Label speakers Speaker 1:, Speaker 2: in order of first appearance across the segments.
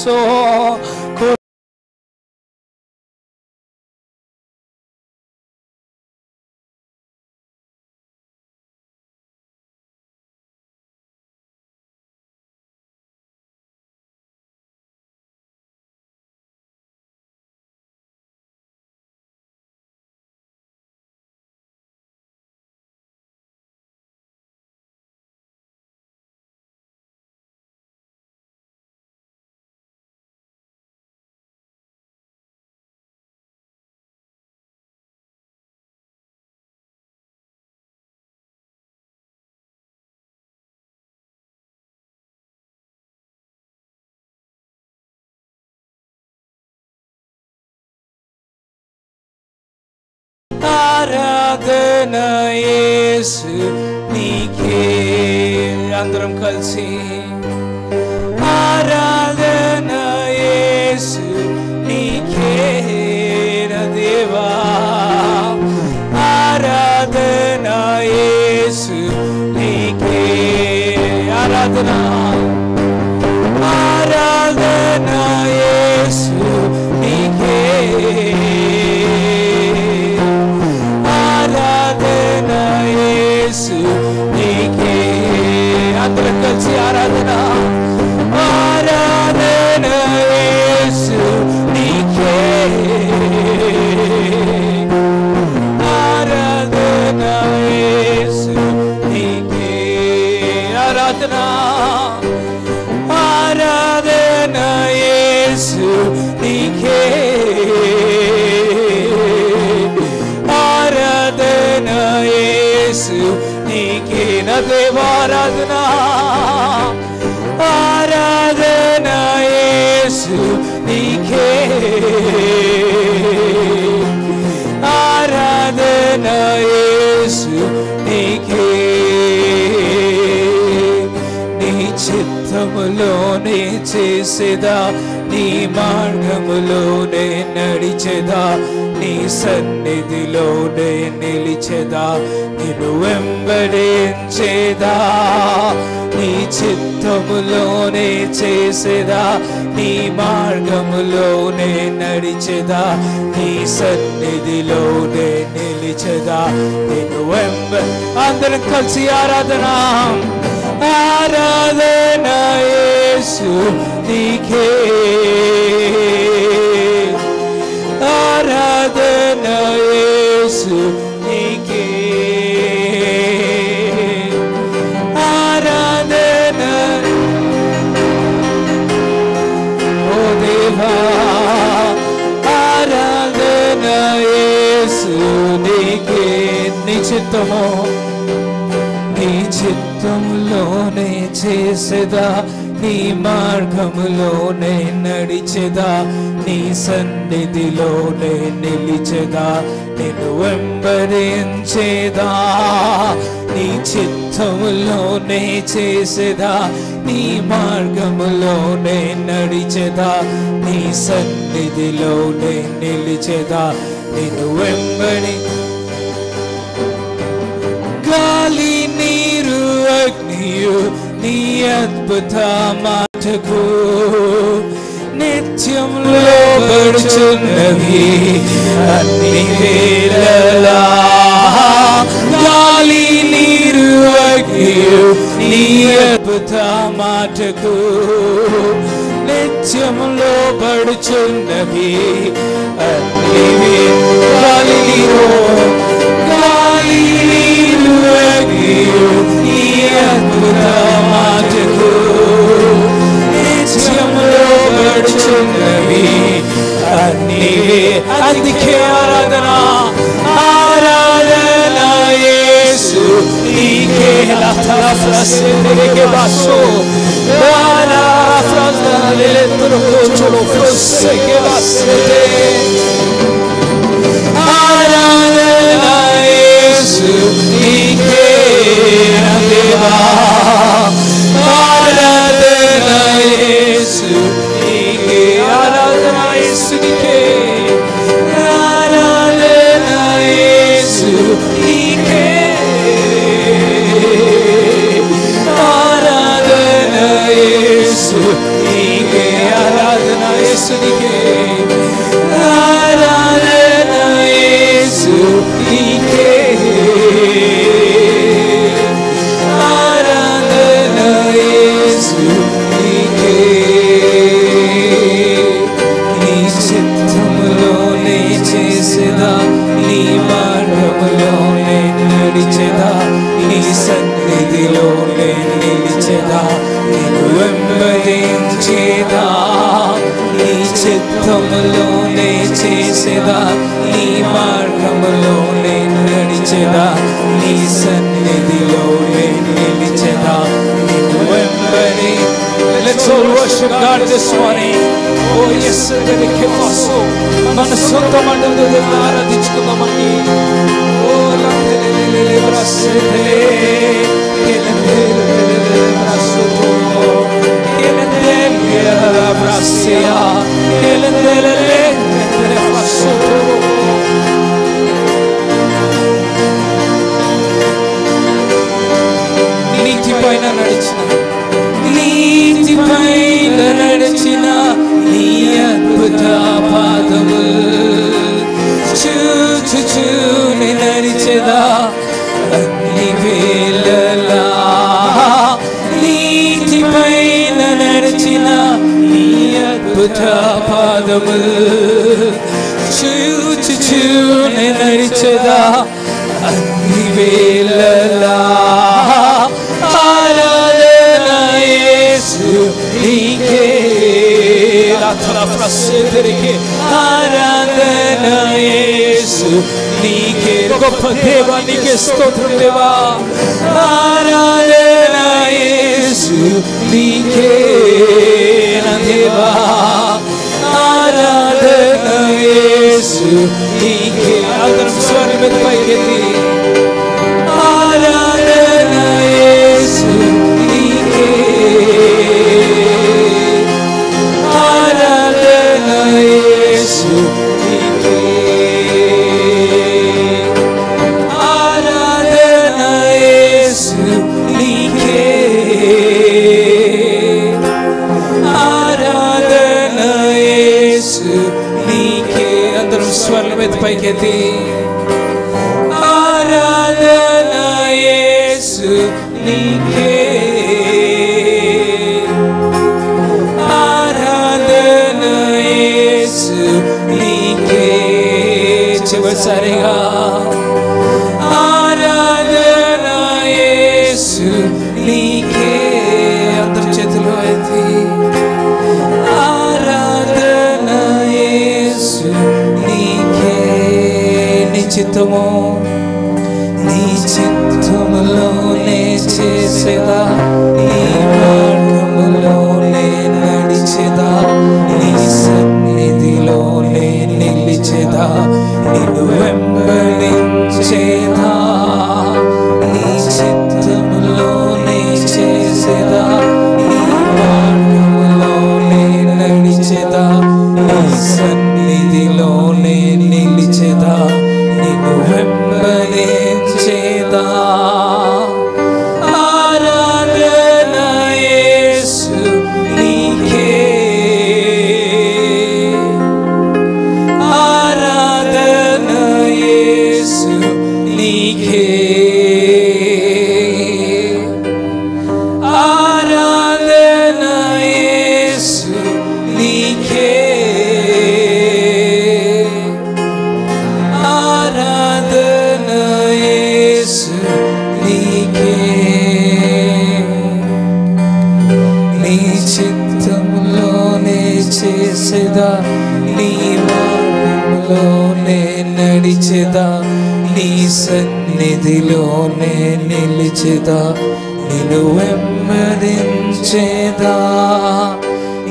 Speaker 1: బాసో ఆరాధన యేసు నీకే అందరం కలిసి ఆరాధన యేసు నీకే దేవా ఆరాధన యేసు నీకే ఆరాధన ఆరాధన యేసు నీకే అందరం కలిసి ఆరాధన ఆరాధన యేసు నీకే ఆరాధన యేసు నీకే ఆరాధన ఆరాధన యేసు నీకే ఆరాధన యేసు నీకే నా దేవా ఆరాధన ఆరాధన యేసు నీకే ఆరాధన యేసు నీకే నీ చిత్తములోనే చేసేదా నీ మార్గములోనే నడిచెదా నీ సన్నిధిలోనే నిలిచెదా నిన్ను వెంబడించేదా నీ చిత్తములోనే చేసేదా నీ మార్గములోనే నడిచెదా నీ సన్నిధిలోనే నిలిచెదా నిన్ను అందరం కలిసి ఆరాధన ఆరాధన యేసు నీకే ఆరాధన యేసు నీకే ఆరాధన ఓ దేవా ఆరాధన యేసు నీకే నీ చిత్తము నీ చిత్తములోనే చేసేదా నీ మార్గములోనే నడిచెదా నీ సన్నిధిలోనే నిలిచెదా నిన్ను వెంబడించేదా నీ చిత్తములోనే చేసేదా నీ మార్గములోనే నడిచెదా నీ సన్నిధిలోనే నిలిచెదా నిన్ను వెంబడి గాలి నీరు అగ్నియు నీ అద్భుత మాటకు నిత్యం లోబడుచున్నవి అన్ని వేళలా గాలి నీరు అగ్నియు నీ అద్భుత మాటకు నిత్యం లోబడుచున్నవి అన్ని గాలి నీరు నీ అద్భుత మాటకు నిత్యం లోబడుచున్నవి అన్ని అందుకే ఆరాధన ఆరాధన యేసు నీకే లాఫ్రాసెకే బాసో ఆరాధన ఫ్రొసెకే బాసెతే ఆరాధన యేసు నీకే దేవా ఆరాధన యేసు నీకే ఆరాధన యేసు నీకే ఆరాధన యేసు నీకే ఆరాధన యేసు నీకే ఆరాధన యేసునికే ఆరాధన యేసునికే ఆరాధన యేసునికే నీ చిత్తములోనే చేసేదా నీ మార్గములోనే నడిచెదా నీ సన్నిధిలోనే నిలిచెదా నీకు వెంబడించేదా నీ చిత్తములోనే చేసేదా నీ మార్గములోనే నడిచెదా నీ సన్నిధిలోనే నిలిచెదా నీకు వెంబడి. Let's all worship God this morning. Oh yes, మన సొంత మండలి ఆరాధించుకుందామండి. Oh లందెలెలెలె బ్రసెలె కెలెలెలె బ్రసోతో కెలెలెలె బ్రసియా కెలెలెలె బ్రసోతో. నీతి పైన నడిచిన నీ అద్భుత పాదములు చూచుచూని నడిచెదా అన్ని వేళలా నీతి పైన నడిచిన నీ అద్భుత పాదములు చూచుచూని నడిచెదా అన్ని వేళలా ఆరాధన యేసునికే ఆరాధన యేసునికే. గొప్ప దేవా నీకే స్తోత్రం దేవా. ఆరాధన యేసునికే నా దేవా ఆరాధన యేసునికే. అందరం స్వరం మీద పైకెత్తి ఆరాధన యేసునికే ఆరాధన యేసునికే ఆరాధన యేసునికే ఆరాధన యేసునికే. అందరం స్వరం మీద పైకెత్తి ఆరాధన యేసునికే ఆరాధన యేసునికే. చివరిసారిగా ఆరాధన యేసునికే. అందరి చేతులు ఎత్తి ఆరాధన యేసునికే. నీ చిత్తము నీ చిత్తములోనే చేసేదా నీ మార్గములోనే నడిచెదా నీ సన్నిధిలోనే నిలిచెదా నిన్ను వెంబడించేదా నీ చిత్తములోనే చేసేదా నీ మార్గములోనే నడిచెదా నీ సన్నిధిలోనే నిలిచెదా నిన్ను వెంబడించేదా ఆరాధన యేసునికే ఆరాధన యేసునికే ఆరాధన యేసునికే ఆరాధన యేసునికే. నీ చిత్తములోనే చేసేదా నీ మార్గములోనే నడిచెదా నీ సన్నిధిలోనే నిలిచెదా నిన్ను వెంబడించేదా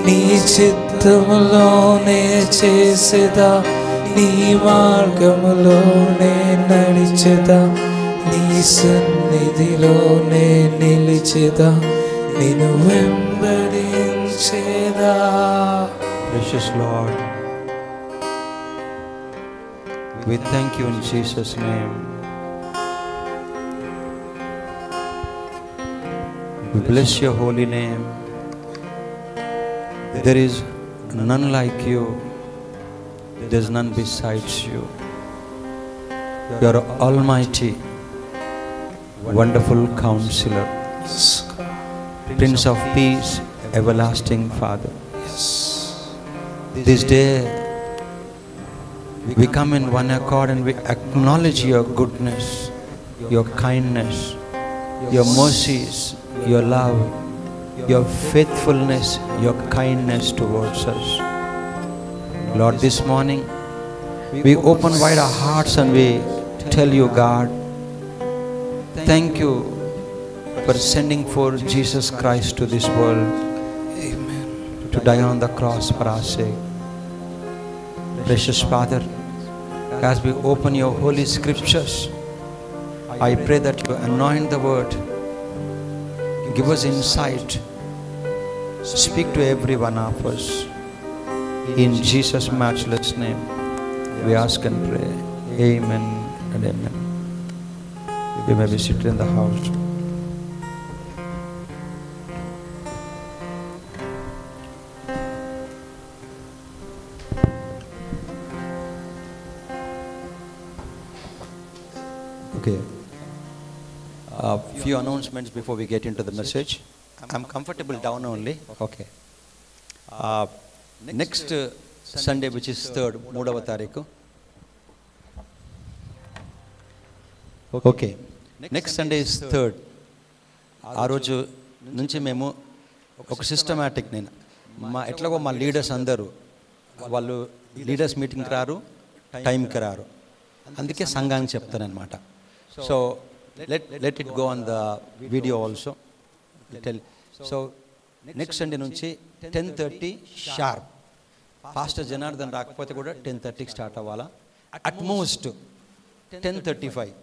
Speaker 1: నీ చిత్తములోనే చేసేదా నీ మార్గములోనే నడిచెదా నీ సన్నిధిలోనే నిలిచెదా నిన్ను వెంబడించేదా.
Speaker 2: Precious Lord, we thank you in Jesus' name. We bless your holy name. There is none like you. There's none besides you. You are Almighty, Wonderful Counselor, Prince of Peace, Everlasting Father. This day we come in one accord and we acknowledge your goodness, your kindness, your mercies, your love, your faithfulness, your kindness towards us. Lord, this morning we open wide our hearts and we tell you, God, thank you for sending forth Jesus Christ to this world.
Speaker 1: Amen.
Speaker 2: To die on the cross for our sake. Precious Father, as we open your holy scriptures, I pray that you anoint the word, give us insight, speak to every one of us. In Jesus' matchless name, we ask and pray. Amen and amen. You may be seated in the house. Okay. Few announcements before we get into the message. I'm comfortable down only. Okay. Next Sunday, which is 3rd, Moodava Tariku. Okay. Next Sunday is 3rd. ఆ రోజు నుంచి మేము ఒక systematic, నేను ఎట్లాగో మా leaders అందరూ వాళ్ళు లీడర్స్ మీటింగ్కి రారు, టైంకి రారు, అందుకే సంఘానికి చెప్తానమాట. So let it go on the video also tell. So next Sunday నుంచి 10:30 షార్ప్. పాస్టర్ జనార్దన్ రాకపోతే కూడా 10:30కి స్టార్ట్ అవ్వాలా. అట్మోస్ట్ 10:35.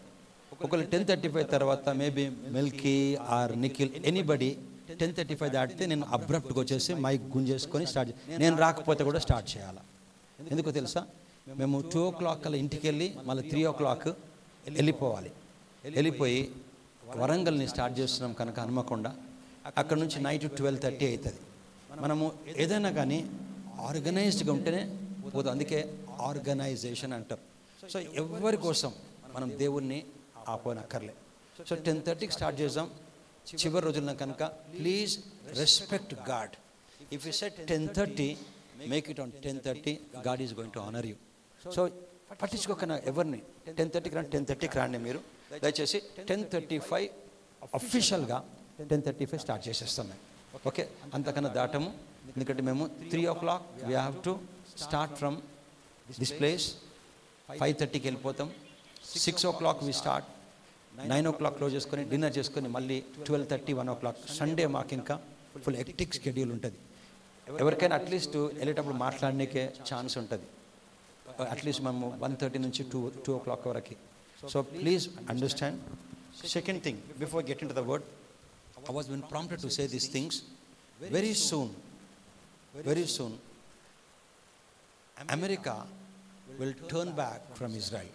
Speaker 2: ఒకవేళ 10:35 తర్వాత maybe Milky or Nikhil anybody 10:35 దాటితే నేను అబ్రప్ట్గా వచ్చేసి మైక్ గుంజేసుకొని స్టార్ట్. నేను రాకపోతే కూడా స్టార్ట్ చేయాలి. ఎందుకో తెలుసా, మేము 2 o'clock కల్లా ఇంటికి వెళ్ళి మళ్ళీ 3 o'clock వెళ్ళిపోవాలి. వెళ్ళిపోయి వరంగల్ని స్టార్ట్ చేస్తున్నాం కనుక హనుమకొండ, అక్కడ నుంచి నైట్ 12:30 అవుతుంది. మనము ఏదైనా కానీ ఆర్గనైజ్డ్గా ఉంటేనే పోదు, అందుకే ఆర్గనైజేషన్ అంటారు. సో ఎవరి కోసం మనం దేవుణ్ణి ఆపోనక్కర్లే. సో 10:30కి స్టార్ట్ చేద్దాం. చివరి రోజుల్లో కనుక please respect God. If you set 10:30, make it on 10:30. God is going to honour you. So పట్టించుకోకనా ఎవరిని. 10:30కి రండి, 10:30కి రండి. మీరు దయచేసి 10:35 అఫీషియల్గా 10:35 స్టార్ట్ చేసేస్తాం మేము. ఓకే, అంతకన్నా దాటము. ఎందుకంటే మేము 3 o'clock we have to start from this place. 5:30కి వెళ్ళిపోతాం. 6 o'clock we start. 9 o'clock close చేసుకొని డిన్నర్ చేసుకొని మళ్ళీ 12:30, 1 o'clock. సండే మాకు ఇంకా ఫుల్ హెక్టిక్ షెడ్యూల్ ఉంటుంది. ఎవరికైనా అట్లీస్ట్ వెళ్ళేటప్పుడు మాట్లాడడానికే ఛాన్స్ ఉంటుంది. అట్లీస్ట్ మేము 1:30 నుంచి 2 o'clock వరకు. So please understand. Second thing, before get in to the word, I was been prompted to say these things. Very soon, America will turn back from Israel.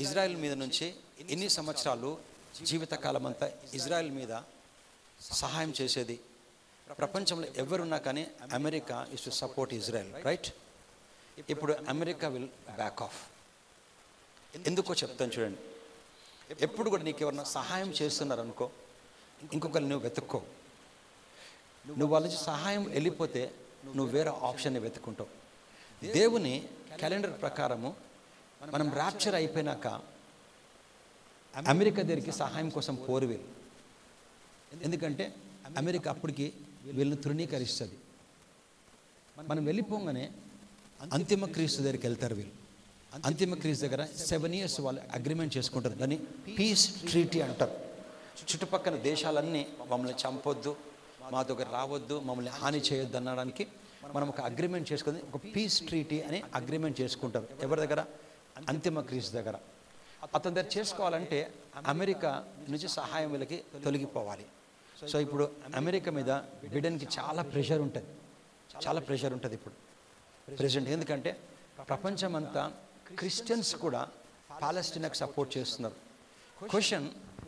Speaker 2: Israel మీద నుంచి ఎన్ని సంవత్సరాలు జీవితకాలం అంతా ఇజ్రాయెల్ మీద సహాయం చేసేది ప్రపంచంలో ఎవరున్నా కానీ America is to support Israel, right? ఇప్పుడు అమెరికా విల్ బ్యాక్ ఆఫ్. ఎందుకో చెప్తాను చూడండి. ఎప్పుడు కూడా నీకు ఎవరన్నా సహాయం చేస్తున్నారనుకో, ఇంకొకరిని నువ్వు వెతుక్కో. నువ్వు వాళ్ళ నుంచి సహాయం వెళ్ళిపోతే నువ్వు వేరే ఆప్షన్ని వెతుక్కుంటావు. దేవుని క్యాలెండర్ ప్రకారము మనం ర్యాప్చర్ అయిపోయినాక అమెరికా దగ్గరికి సహాయం కోసం పోరు వీళ్ళు. ఎందుకంటే అమెరికా అప్పటికి వీళ్ళని తృణీకరిస్తుంది. మనం వెళ్ళిపోగానే అంతిమ క్రీస్తు దగ్గరికి వెళ్తారు వీళ్ళు. అంతిమ క్రీస్తు దగ్గర 7 years వాళ్ళు అగ్రిమెంట్ చేసుకుంటారు. దాన్ని పీస్ ట్రీటీ అంటారు. చుట్టుపక్కల దేశాలన్నీ మమ్మల్ని చంపొద్దు, మా దగ్గర రావద్దు, మమ్మల్ని హాని చేయొద్దు అనడానికి మనం ఒక అగ్రిమెంట్ చేసుకుని ఒక పీస్ ట్రీటీ అని అగ్రిమెంట్ చేసుకుంటారు. ఎవరి దగ్గర? అంతిమ క్రీస్తు దగ్గర. అతని దగ్గర చేసుకోవాలంటే అమెరికా నుంచి సహాయం వీళ్ళకి తొలగిపోవాలి. సో ఇప్పుడు అమెరికా మీద బిడెన్కి చాలా ప్రెషర్ ఉంటుంది ఇప్పుడు ప్రెసిడెంట్. ఎందుకంటే ప్రపంచం అంతా క్రిస్టియన్స్ కూడా పాలస్తీనాకి సపోర్ట్ చేస్తున్నారు. క్వశ్చన్,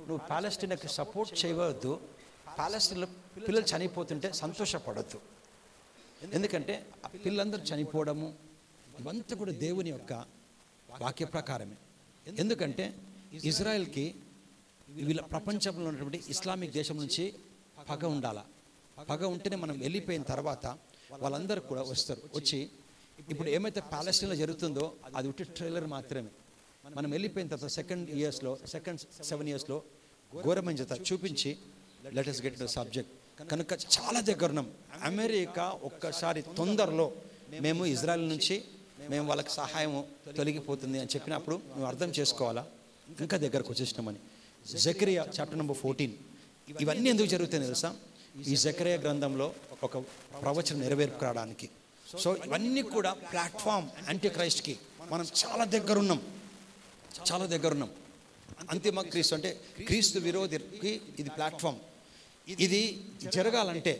Speaker 2: నువ్వు పాలస్తీనాకి సపోర్ట్ చేయవద్దు, పాలస్తీన్లో పిల్లలు చనిపోతుంటే సంతోషపడద్దు. ఎందుకంటే ఆ పిల్లలందరూ చనిపోవడము ఇవంతా కూడా దేవుని యొక్క వాక్య ప్రకారమే. ఎందుకంటే ఇజ్రాయెల్కి వీళ్ళ ప్రపంచంలో ఉన్నటువంటి ఇస్లామిక్ దేశం నుంచి పగ ఉండాలా. పగ ఉంటేనే మనం వెళ్ళిపోయిన తర్వాత వాళ్ళందరూ కూడా వస్తారు. వచ్చి ఇప్పుడు ఏమైతే ప్యాలెస్టైన్లో జరుగుతుందో అది ఉట్టి ట్రైలర్ మాత్రమే. మనం వెళ్ళిపోయిన తర్వాత సెకండ్ 7 yearsలో ఘోరమైన జత చూపించి let us get to the subject. కనుక చాలా దగ్గర ఉన్నాం. అమెరికా ఒక్కసారి తొందరలో మేము ఇజ్రాయెల్ నుంచి మేము వాళ్ళకి సహాయము తొలగిపోతుంది అని చెప్పినప్పుడు నువ్వు అర్థం చేసుకోవాలా ఇంకా దగ్గరకు వచ్చేసినామని. Zechariah chapter number 14. ఇవన్నీ ఎందుకు జరుగుతాయి తెలుసా? ఈ జకరియా గ్రంథంలో ఒక ప్రవచనం నెరవేర్పు రావడానికి. సో ఇవన్నీ కూడా ప్లాట్ఫామ్ యాంటీ క్రైస్ట్కి మనం చాలా దగ్గర ఉన్నాం. అంతిమ క్రీస్తు అంటే క్రీస్తు విరోధికి ఇది ప్లాట్ఫామ్. ఇది జరగాలంటే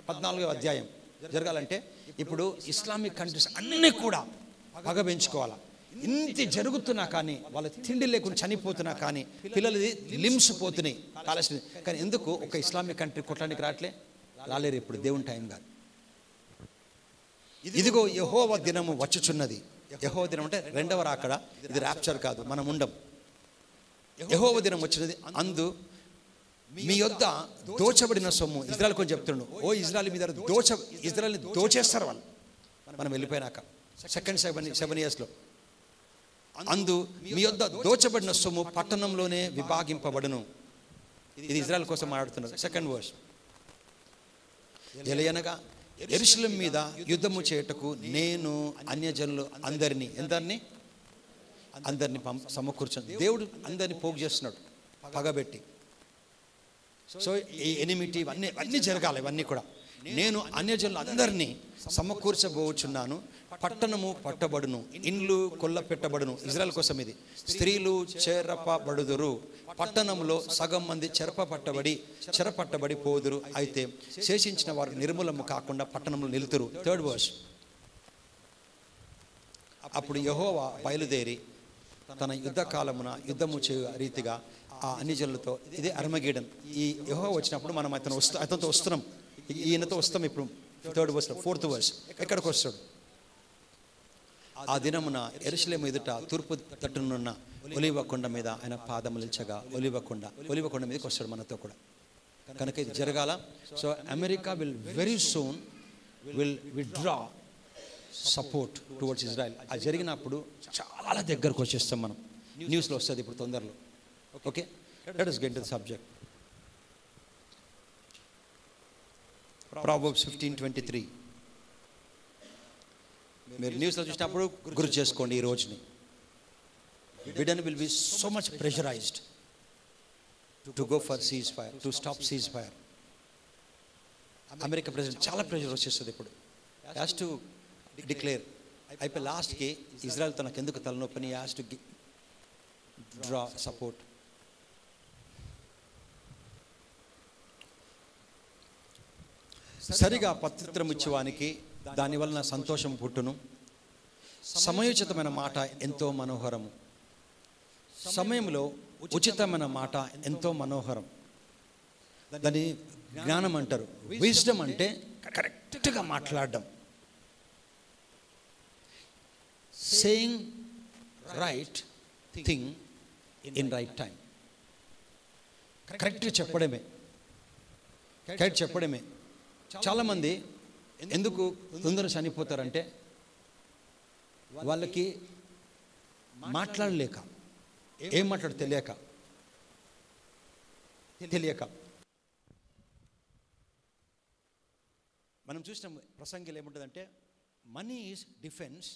Speaker 2: 14వ అధ్యాయం జరగాలంటే ఇప్పుడు ఇస్లామిక్ కంట్రీస్ అన్నీ కూడా పగ పెంచుకోవాలా. ఇంత జరుగుతున్నా కానీ వాళ్ళ తిండి లేకుండా చనిపోతున్నా కానీ పిల్లలది లిమ్స్ పోతున్నాయి ప్యాలెస్టైన్. కానీ ఎందుకు ఒక ఇస్లామిక్ కంట్రీ కొట్టడానికి రాలేరు. ఇప్పుడు దేవుని టైం కాదు. ఇదిగో యెహోవా దినము వచ్చుచున్నది. యెహోవా దినం అంటే రెండవ రాకడ, ఇది ర్యాప్చర్ కాదు, మనం ఉండం. యెహోవా దినం వచ్చినది, అందు మీ యొద్ద దోచబడిన సొమ్ము ఇజ్రాయెల్ కొంచెం చెప్తున్నాడు. ఓ ఇజ్రాయెల్ మీద ఇజ్రాయెల్ని దోచేస్తారు వాళ్ళు మనం వెళ్ళిపోయినాక సెకండ్ 7 yearsలో. అందు మీ యొద్ద దోచబడిన సొమ్ము పట్టణంలోనే విభాగింపబడును. ఇది ఇజ్రాయెల్ కోసం మాట్లాడుతున్నారు. Second verse. ఎలయనగా యెరూషలేము మీద యుద్ధము చేయుటకు నేను అన్యజనులు అందరినీ సమకూర్చాను. దేవుడు అందరినీ పోగు చేస్తున్నాడు పగబెట్టి. సో ఈ ఎనిమిటీ ఇవన్నీ జరగాలి. ఇవన్నీ కూడా నేను అన్యజనులు అందరినీ సమకూర్చబోచున్నాను. పట్టణము పట్టబడును, ఇండ్లు కొల్ల పెట్టబడును. ఇజ్రాయెల్ కోసం ఇది. స్త్రీలు చెరపబడుదురు, పట్టణంలో సగం మంది చెరపట్టబడి పోదురు. అయితే శేషించిన వారు నిర్మూలము కాకుండా పట్టణంలో నిలుతురు. Third verse. అప్పుడు యెహోవా బయలుదేరి తన యుద్ధకాలమున యుద్ధము చేయు రీతిగా ఆ అన్యజనులతో, ఇదే అర్మగెడన్. ఈ యెహోవా వచ్చినప్పుడు మనం అతనితో వస్తున్నాం, ఈయనతో వస్తాం. ఇప్పుడు థర్డ్ వర్స్, ఫోర్త్ వర్స్ ఎక్కడికి వస్తాడు? ఆ దినమున యెరూషలేము ఎదుట తూర్పు తట్టునున్న ఒలీవ కొండ మీద ఆయన పాదములించగా ఒలీవ కొండ మీదకి వస్తాడు మనతో కూడా. కనుక ఇది జరగాల. So America will very soon withdraw support towards Israel. అది జరిగినప్పుడు చాలా దగ్గరకు వచ్చేస్తాం మనం. న్యూస్లో వస్తుంది ఇప్పుడు తొందరలో. Okay, let us get to the subject. Proverbs 15:23. మీరు న్యూస్లో చూసినప్పుడు గుర్తు చేసుకోండి ఈ రోజుని. Biden will be so much pressurised to go for cease fire, to stop cease fire. America president చాలా ప్రెషర్ వచ్చేస్తుంది ఇప్పుడు. Has to declare. అయిపోయి లాస్ట్కి ఇజ్రాయెల్తో నాకు ఎందుకు తలనొప్పని హ్యాస్ టు డ్రా సపోర్ట్. సరిగా పత్రిత్రం ఇచ్చేవానికి దాని వలన సంతోషం పుట్టును. సమయోచితమైన మాట ఎంతో మనోహరము. సమయంలో ఉచితమైన మాట ఎంతో మనోహరం. దాన్ని జ్ఞానం అంటారు. విజ్డమ్ అంటే కరెక్ట్గా మాట్లాడడం. Saying right thing in right time. కరెక్ట్గా చెప్పడమే. చాలామంది ఎందుకు తొందర చనిపోతారంటే వాళ్ళకి మాట్లాడలేక, ఏం మాట్లాడు తెలియక. మనం చూసిన ప్రసంగిలో ఏముంటుందంటే money is defence,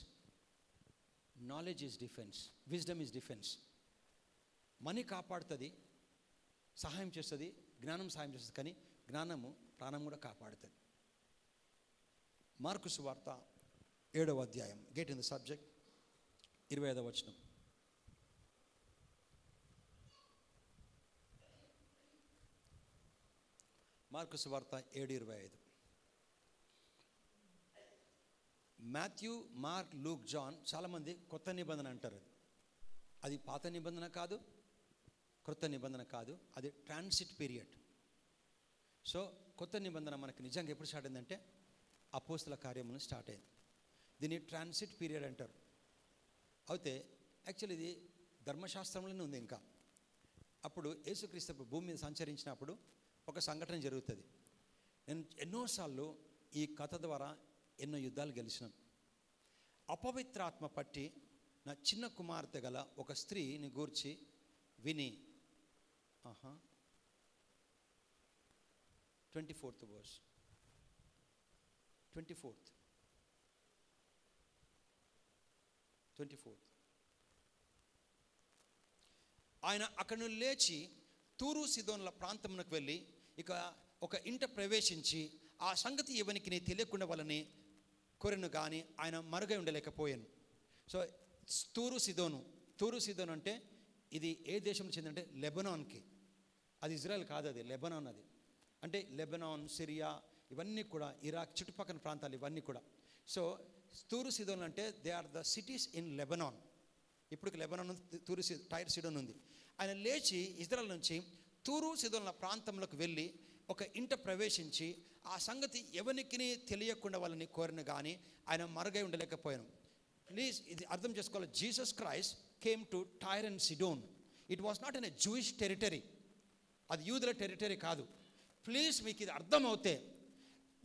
Speaker 2: knowledge is defence, wisdom is defence. Money కాపాడుతుంది, సహాయం చేస్తుంది, జ్ఞానం సహాయం చేస్తుంది. కానీ జ్ఞానము ప్రాణం కూడా కాపాడుతుంది. మార్కు సువార్త 7వ అధ్యాయం. Get in the subject. 25వ వచనం. మార్కు సువార్త 7:25. మాథ్యూ, మార్క్, లూక్, జాన్ చాలామంది కొత్త నిబంధన అంటారు. అది పాత నిబంధన కాదు, క్రొత్త నిబంధన కాదు, అది ట్రాన్సిట్ పీరియడ్. సో కొత్త నిబంధన మనకి నిజంగా ఎప్పుడు స్టార్ట్ అయిందంటే అపోస్తల కార్యములు స్టార్ట్ అయింది. దీన్ని ట్రాన్సిట్ పీరియడ్ అంటారు. అయితే యాక్చువల్లీ ఇది ధర్మశాస్త్రంలోనే ఉంది. ఇంకా అప్పుడు యేసుక్రీస్తు భూమి మీద సంచరించినప్పుడు ఒక సంఘటన జరుగుతుంది. నేను ఎన్నోసార్లు ఈ కథ ద్వారా ఎన్నో యుద్ధాలు గెలిచినాను. అపవిత్రాత్మ పట్టి నా చిన్న కుమార్తె గల ఒక స్త్రీని గూర్చి విని 24th verse 24th ఆయన అక్కడి నుండి లేచి తూరు సిదోనుల ప్రాంతమునకు వెళ్ళి ఇక ఒక ఇంట ప్రవేశించి ఆ సంగతి ఎవనికి నీ తెలియకుండా వాళ్ళని కోరెను కానీ ఆయన మరుగై ఉండలేకపోయాను. సో తూరు సిదోను అంటే ఇది ఏ దేశంలో చెందంటే లెబనాన్కి. అది ఇజ్రాయెల్ కాదు, అది లెబనాన్. అది అంటే లెబనాన్, సిరియా ఇవన్నీ కూడా, ఇరాక్ చుట్టుపక్కల ప్రాంతాలు ఇవన్నీ కూడా. సో తూరు సిదోన్ అంటే they are the cities in Lebanon. ఇప్పుడు లెబనాన్ టైర్ సిడోన్ ఉంది. ఆయన లేచి ఇజ్రాయెల్ నుంచి తూరు సిదోన్ల ప్రాంతంలోకి వెళ్ళి ఒక ఇంట ప్రవేశించి ఆ సంగతి ఎవరికి తెలియకుండా వాళ్ళని కోరిన కానీ ఆయన మరుగై ఉండలేకపోయాను. ప్లీజ్ ఇది అర్థం చేసుకోవాలి. Jesus Christ came to Tyre and Sidon. It was not in a Jewish territory. అది యూదుల టెరిటరీ కాదు. ప్లీజ్ మీకు ఇది అర్థం అవుతే,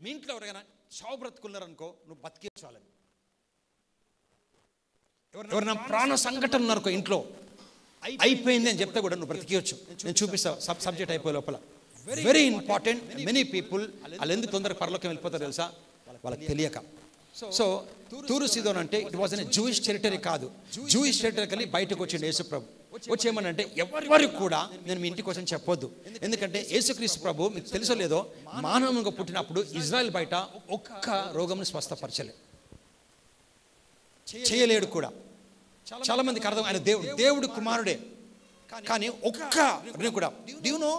Speaker 2: మీ ఇంట్లో ఎవరైనా చావు బ్రతుకున్నారనుకో, నువ్వు బతికించాలని. ఎవరైనా ప్రాణ సంఘటన ఉన్నారనుకో ఇంట్లో, అయిపోయింది అని చెప్తే కూడా నువ్వు బ్రతికియొచ్చు. నేను చూపిస్తాను సబ్జెక్ట్ అయిపోయే లోపల. Very important. మెనీ పీపుల్ వాళ్ళు ఎందుకు తొందరగా పరలోకం వెళ్ళిపోతారు తెలుసా? వాళ్ళకి తెలియక. సో తూరు సిదోన్ అంటే it was in Jewish territory కాదు. జూయిష్ టెరిటరీ కలిగి బయటకు వచ్చిండు యేసు ప్రభు. వచ్చేమనంటే ఎవరికి కూడా నేను మీ ఇంటికి వచ్చని చెప్పొద్దు. ఎందుకంటే యేసుక్రీస్తు ప్రభు మీకు తెలుసో లేదో, మానవునిగా పుట్టినప్పుడు ఇజ్రాయెల్ బయట ఒక్క రోగంను స్వస్థపరచలే, చేయలేడు కూడా. చాలా మందికి అర్థం, ఆయన దేవుడు కుమారుడే, కానీ ఒక్క కూడా. Do you know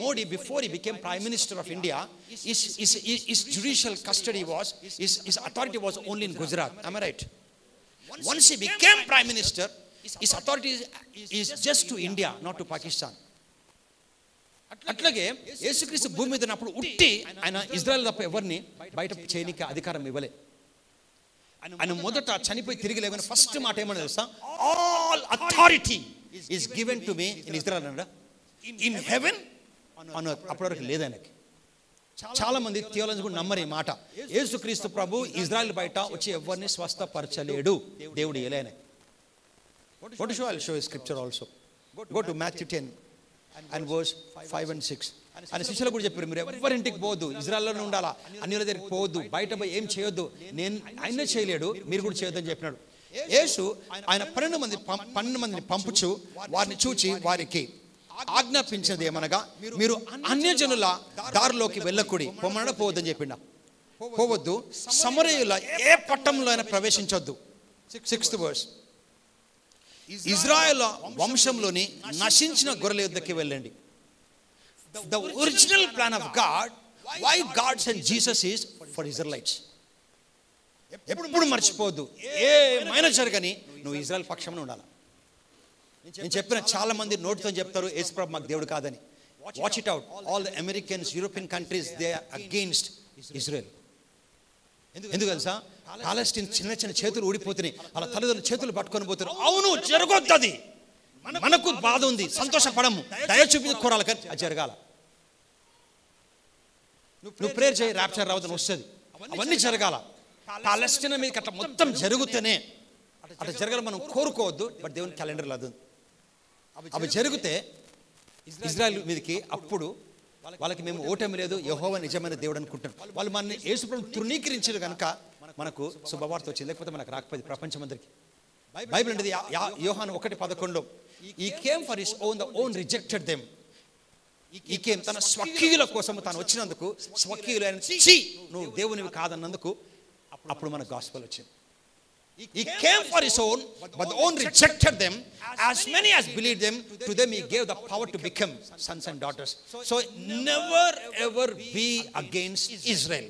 Speaker 2: Modi, before he became Prime Minister of India, his judicial custody was, his authority was only in Gujarat. Am I right? Once he became Prime Minister, his authority is just to India, not to Pakistan. అట్లాగే యేసుక్రీస్తు భూమి మీద ఉన్నప్పుడు ఉట్టి ఆయన Israel తప్ప ఎవరిని బయట చేయడానికి అధికారం ఇవ్వలే. ఆయన మొదట చనిపోయి తిరిగి లేవని ఫస్ట్ మాట ఏమన్నా తెలుసా? All authority is given to me in Israel అన్నాడా? ఇన్ హెవెన్ అన్న అప్పటివరకు లేదు ఆయనకి. చాలా మంది థియాలజీ కూడా నమ్మరు ఈ మాట. యేసుక్రీస్తు ప్రభు ఇజ్రాయెల్ బయట వచ్చి ఎవరిని స్వస్థపరచలేడు, దేవుడు ఇయ్యలే ఆయనకి. What to show? I'll show you scripture also. Go to Matthew 10 and verse 5 and 6. ఆయన శిష్యులు కూడా చెప్పారు, మీరు ఎవరింటికి పోవద్దు, ఇజ్రాయెల్లోనే ఉండాలా, అన్యుల దగ్గరికి పోవద్దు, బయట పోయి ఏం చేయొద్దు, నేను ఆయనే చేయలేడు, మీరు కూడా చేయొద్దని చెప్పినాడు. యేసు ఆయన 12 మందిని పంపుచు వారిని చూచి వారికి ఆజ్ఞాపించినది ఏమనగా, మీరు అన్యజనుల దారిలోకి వెళ్ళకుడి, పొమ్మనడ పోవద్దని చెప్పిండ. పోవద్దు, సమరయుల ఏ పట్టణంలో అయినా ప్రవేశించొద్దు. 6th verse, ఇజ్రాయెల్ వంశంలోని నశించిన గొర్రెల యొద్దకి వెళ్ళండి. The original plan of God, why God sent Jesus is for Israelites. ఎప్పుడు మర్చిపోవద్దు, ఏమైనా జరగని నువ్వు ఇజ్రాయెల్ పక్షంలో ఉండాలి. నేను చెప్పిన చాలా మంది నోటితో చెప్తారు యేసు ప్రభు మాకు దేవుడు కాదని. Watch it out. All the Americans, European countries, they are against Israel. ఎందుకు తెలుసా? పాలెస్టైన్ చిన్న చిన్న చేతులు ఊడిపోతున్నాయి, వాళ్ళ తల్లిదండ్రులు చేతులు పట్టుకొని పోతారు. అవును జరగొద్దు, మనకు బాధ ఉంది, సంతోషపడము, దయ చూపించి కోరాలి, కానీ అది జరగాల. నువ్వు ప్రేయర్ చేయి, ర్యాప్చర్ రావద్దని వస్తుంది, అవన్నీ జరగాల. పాలెస్టైన్ మీకు అట్లా మొత్తం జరుగుతూనే అట్లా జరగాలి మనం కోరుకోవద్దు, బట్ దేవుని క్యాలెండర్లో అది. అవి జరిగితే ఇజ్రాయెల్ మీదకి అప్పుడు వాళ్ళకి మేము ఓటమి లేదు, యెహోవా నిజమైన దేవుడు అనుకుంటారు. వాళ్ళు మనల్ని యేసు ప్రభువుని తృణీకరించారు కనుక మనకు శుభవార్త వచ్చింది, లేకపోతే మనకు రాకపోయింది ప్రపంచం అందరికి. బైబిల్ అంటే యోహాను 1:11, ఈ came for his own, the own rejected them. ఈ కేమ్ తన స్వకీయుల కోసం తాను వచ్చినందుకు, స్వకీయులు నువ్వు దేవునివి కాదన్నందుకు అప్పుడు మనకు గాస్పెల్ వచ్చింది. He came for his own, but the own rejected them. As many as believed them, to them he gave the power to become sons and daughters. So never ever be against Israel.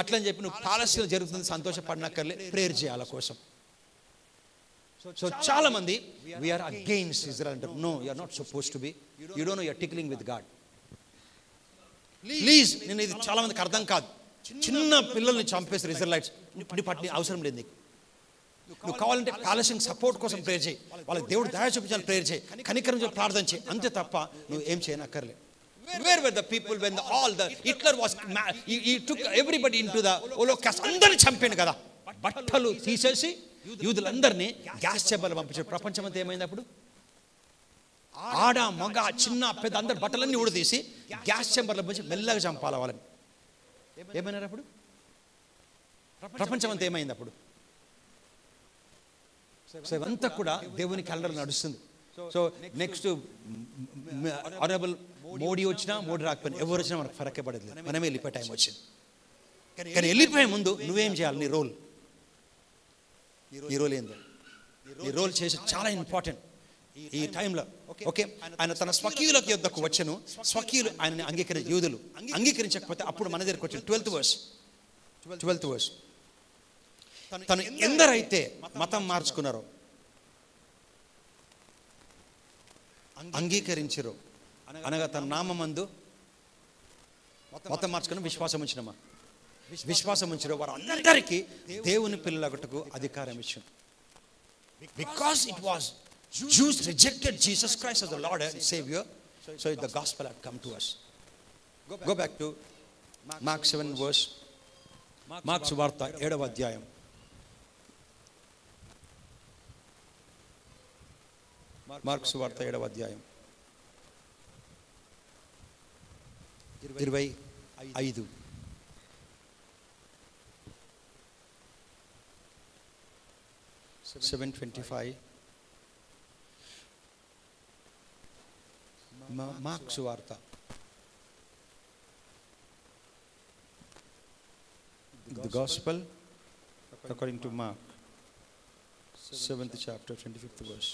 Speaker 2: అట్లని చెప్పి నువ్వు పాలస్తీనాలో జరుగుతుంది సంతోషపడనక్కర్లే, prayer చేయాల కోసం. So చాలా మంది we are against Israel అంటారు. No, you are not supposed to be. You don't know you are tickling with God. Please, నేను ఇది చాలా మందికి అర్థం కాదు.
Speaker 3: చిన్న పిల్లల్ని చంపేస్తారు ఇజ్రాయెలైట్స్. నీ పట్ల అవసరం లేదు నీకు. నువ్వు కావాలంటే ప్యాలెసింగ్ సపోర్ట్ కోసం ప్రేయర్ చేయి, వాళ్ళకి దేవుడు దయ చూపించాలని ప్రేయర్ చేయి, కనికరం చేసి ప్రార్థన చేయి, అంతే తప్ప నువ్వు ఏం చేయనక్కర్లేదు. Where were the people when all the Hitler was he took everybody into the Holocaust? అందరిని చంపాను కదా, బట్టలు తీసేసి యూదులందరినీ గ్యాస్ చేంబర్లు పంపించారు. ప్రపంచం అంతా ఏమైంది అప్పుడు? ఆడ మగ చిన్న పెద్ద అందరి బట్టలన్నీ ఊడదీసి గ్యాస్ చేంబర్లో పంపించి మెల్లగా చంపాలి వాళ్ళని. ఏమైనారు అప్పుడు? ప్రపంచం అంతా ఏమైంది అప్పుడు? సో ఇవంతా కూడా దేవుని క్యాలెండర్ నడుస్తుంది. సో నెక్స్ట్ ఆనరబుల్ మోడీ వచ్చినా మోడీ రాకపోయినా ఎవరు వచ్చినా మనకు ఫరకే పడలేదు, మనమే వెళ్ళిపోయే టైం వచ్చింది. కానీ వెళ్ళిపోయే ముందు నువ్వేం చేయాలి? నీ రోల్ ఏంది? నీ రోల్ చేసి చాలా ఇంపార్టెంట్ ఈ టైంలో. ఓకే, ఆయన తన స్వకీయులకు యొద్దకు వచ్చెను, స్వకీయులు ఆయనని యూదులు అంగీకరించకపోతే అప్పుడు మన దగ్గరికి వచ్చి 12th verse తను ఎందరైతే మతం మార్చుకున్నారో అంగీకరించారో, అనగా తన నామందు మతం మార్చుకుని విశ్వాసం ఉంచారో వారు అందరికీ దేవుని పిల్లలగుటకు అధికారం ఇచ్చారు. Because it was Jews rejected Jesus Christ as the Lord and Savior, so the gospel had come to us. Go back to Mark 7 verse. Mark సువార్త 7వ అధ్యాయం. మార్క్ సువార్త 7వ అధ్యాయం 25. 7:25. మార్క్ సువార్త the gospel according to Mark 7th chapter 25th verse.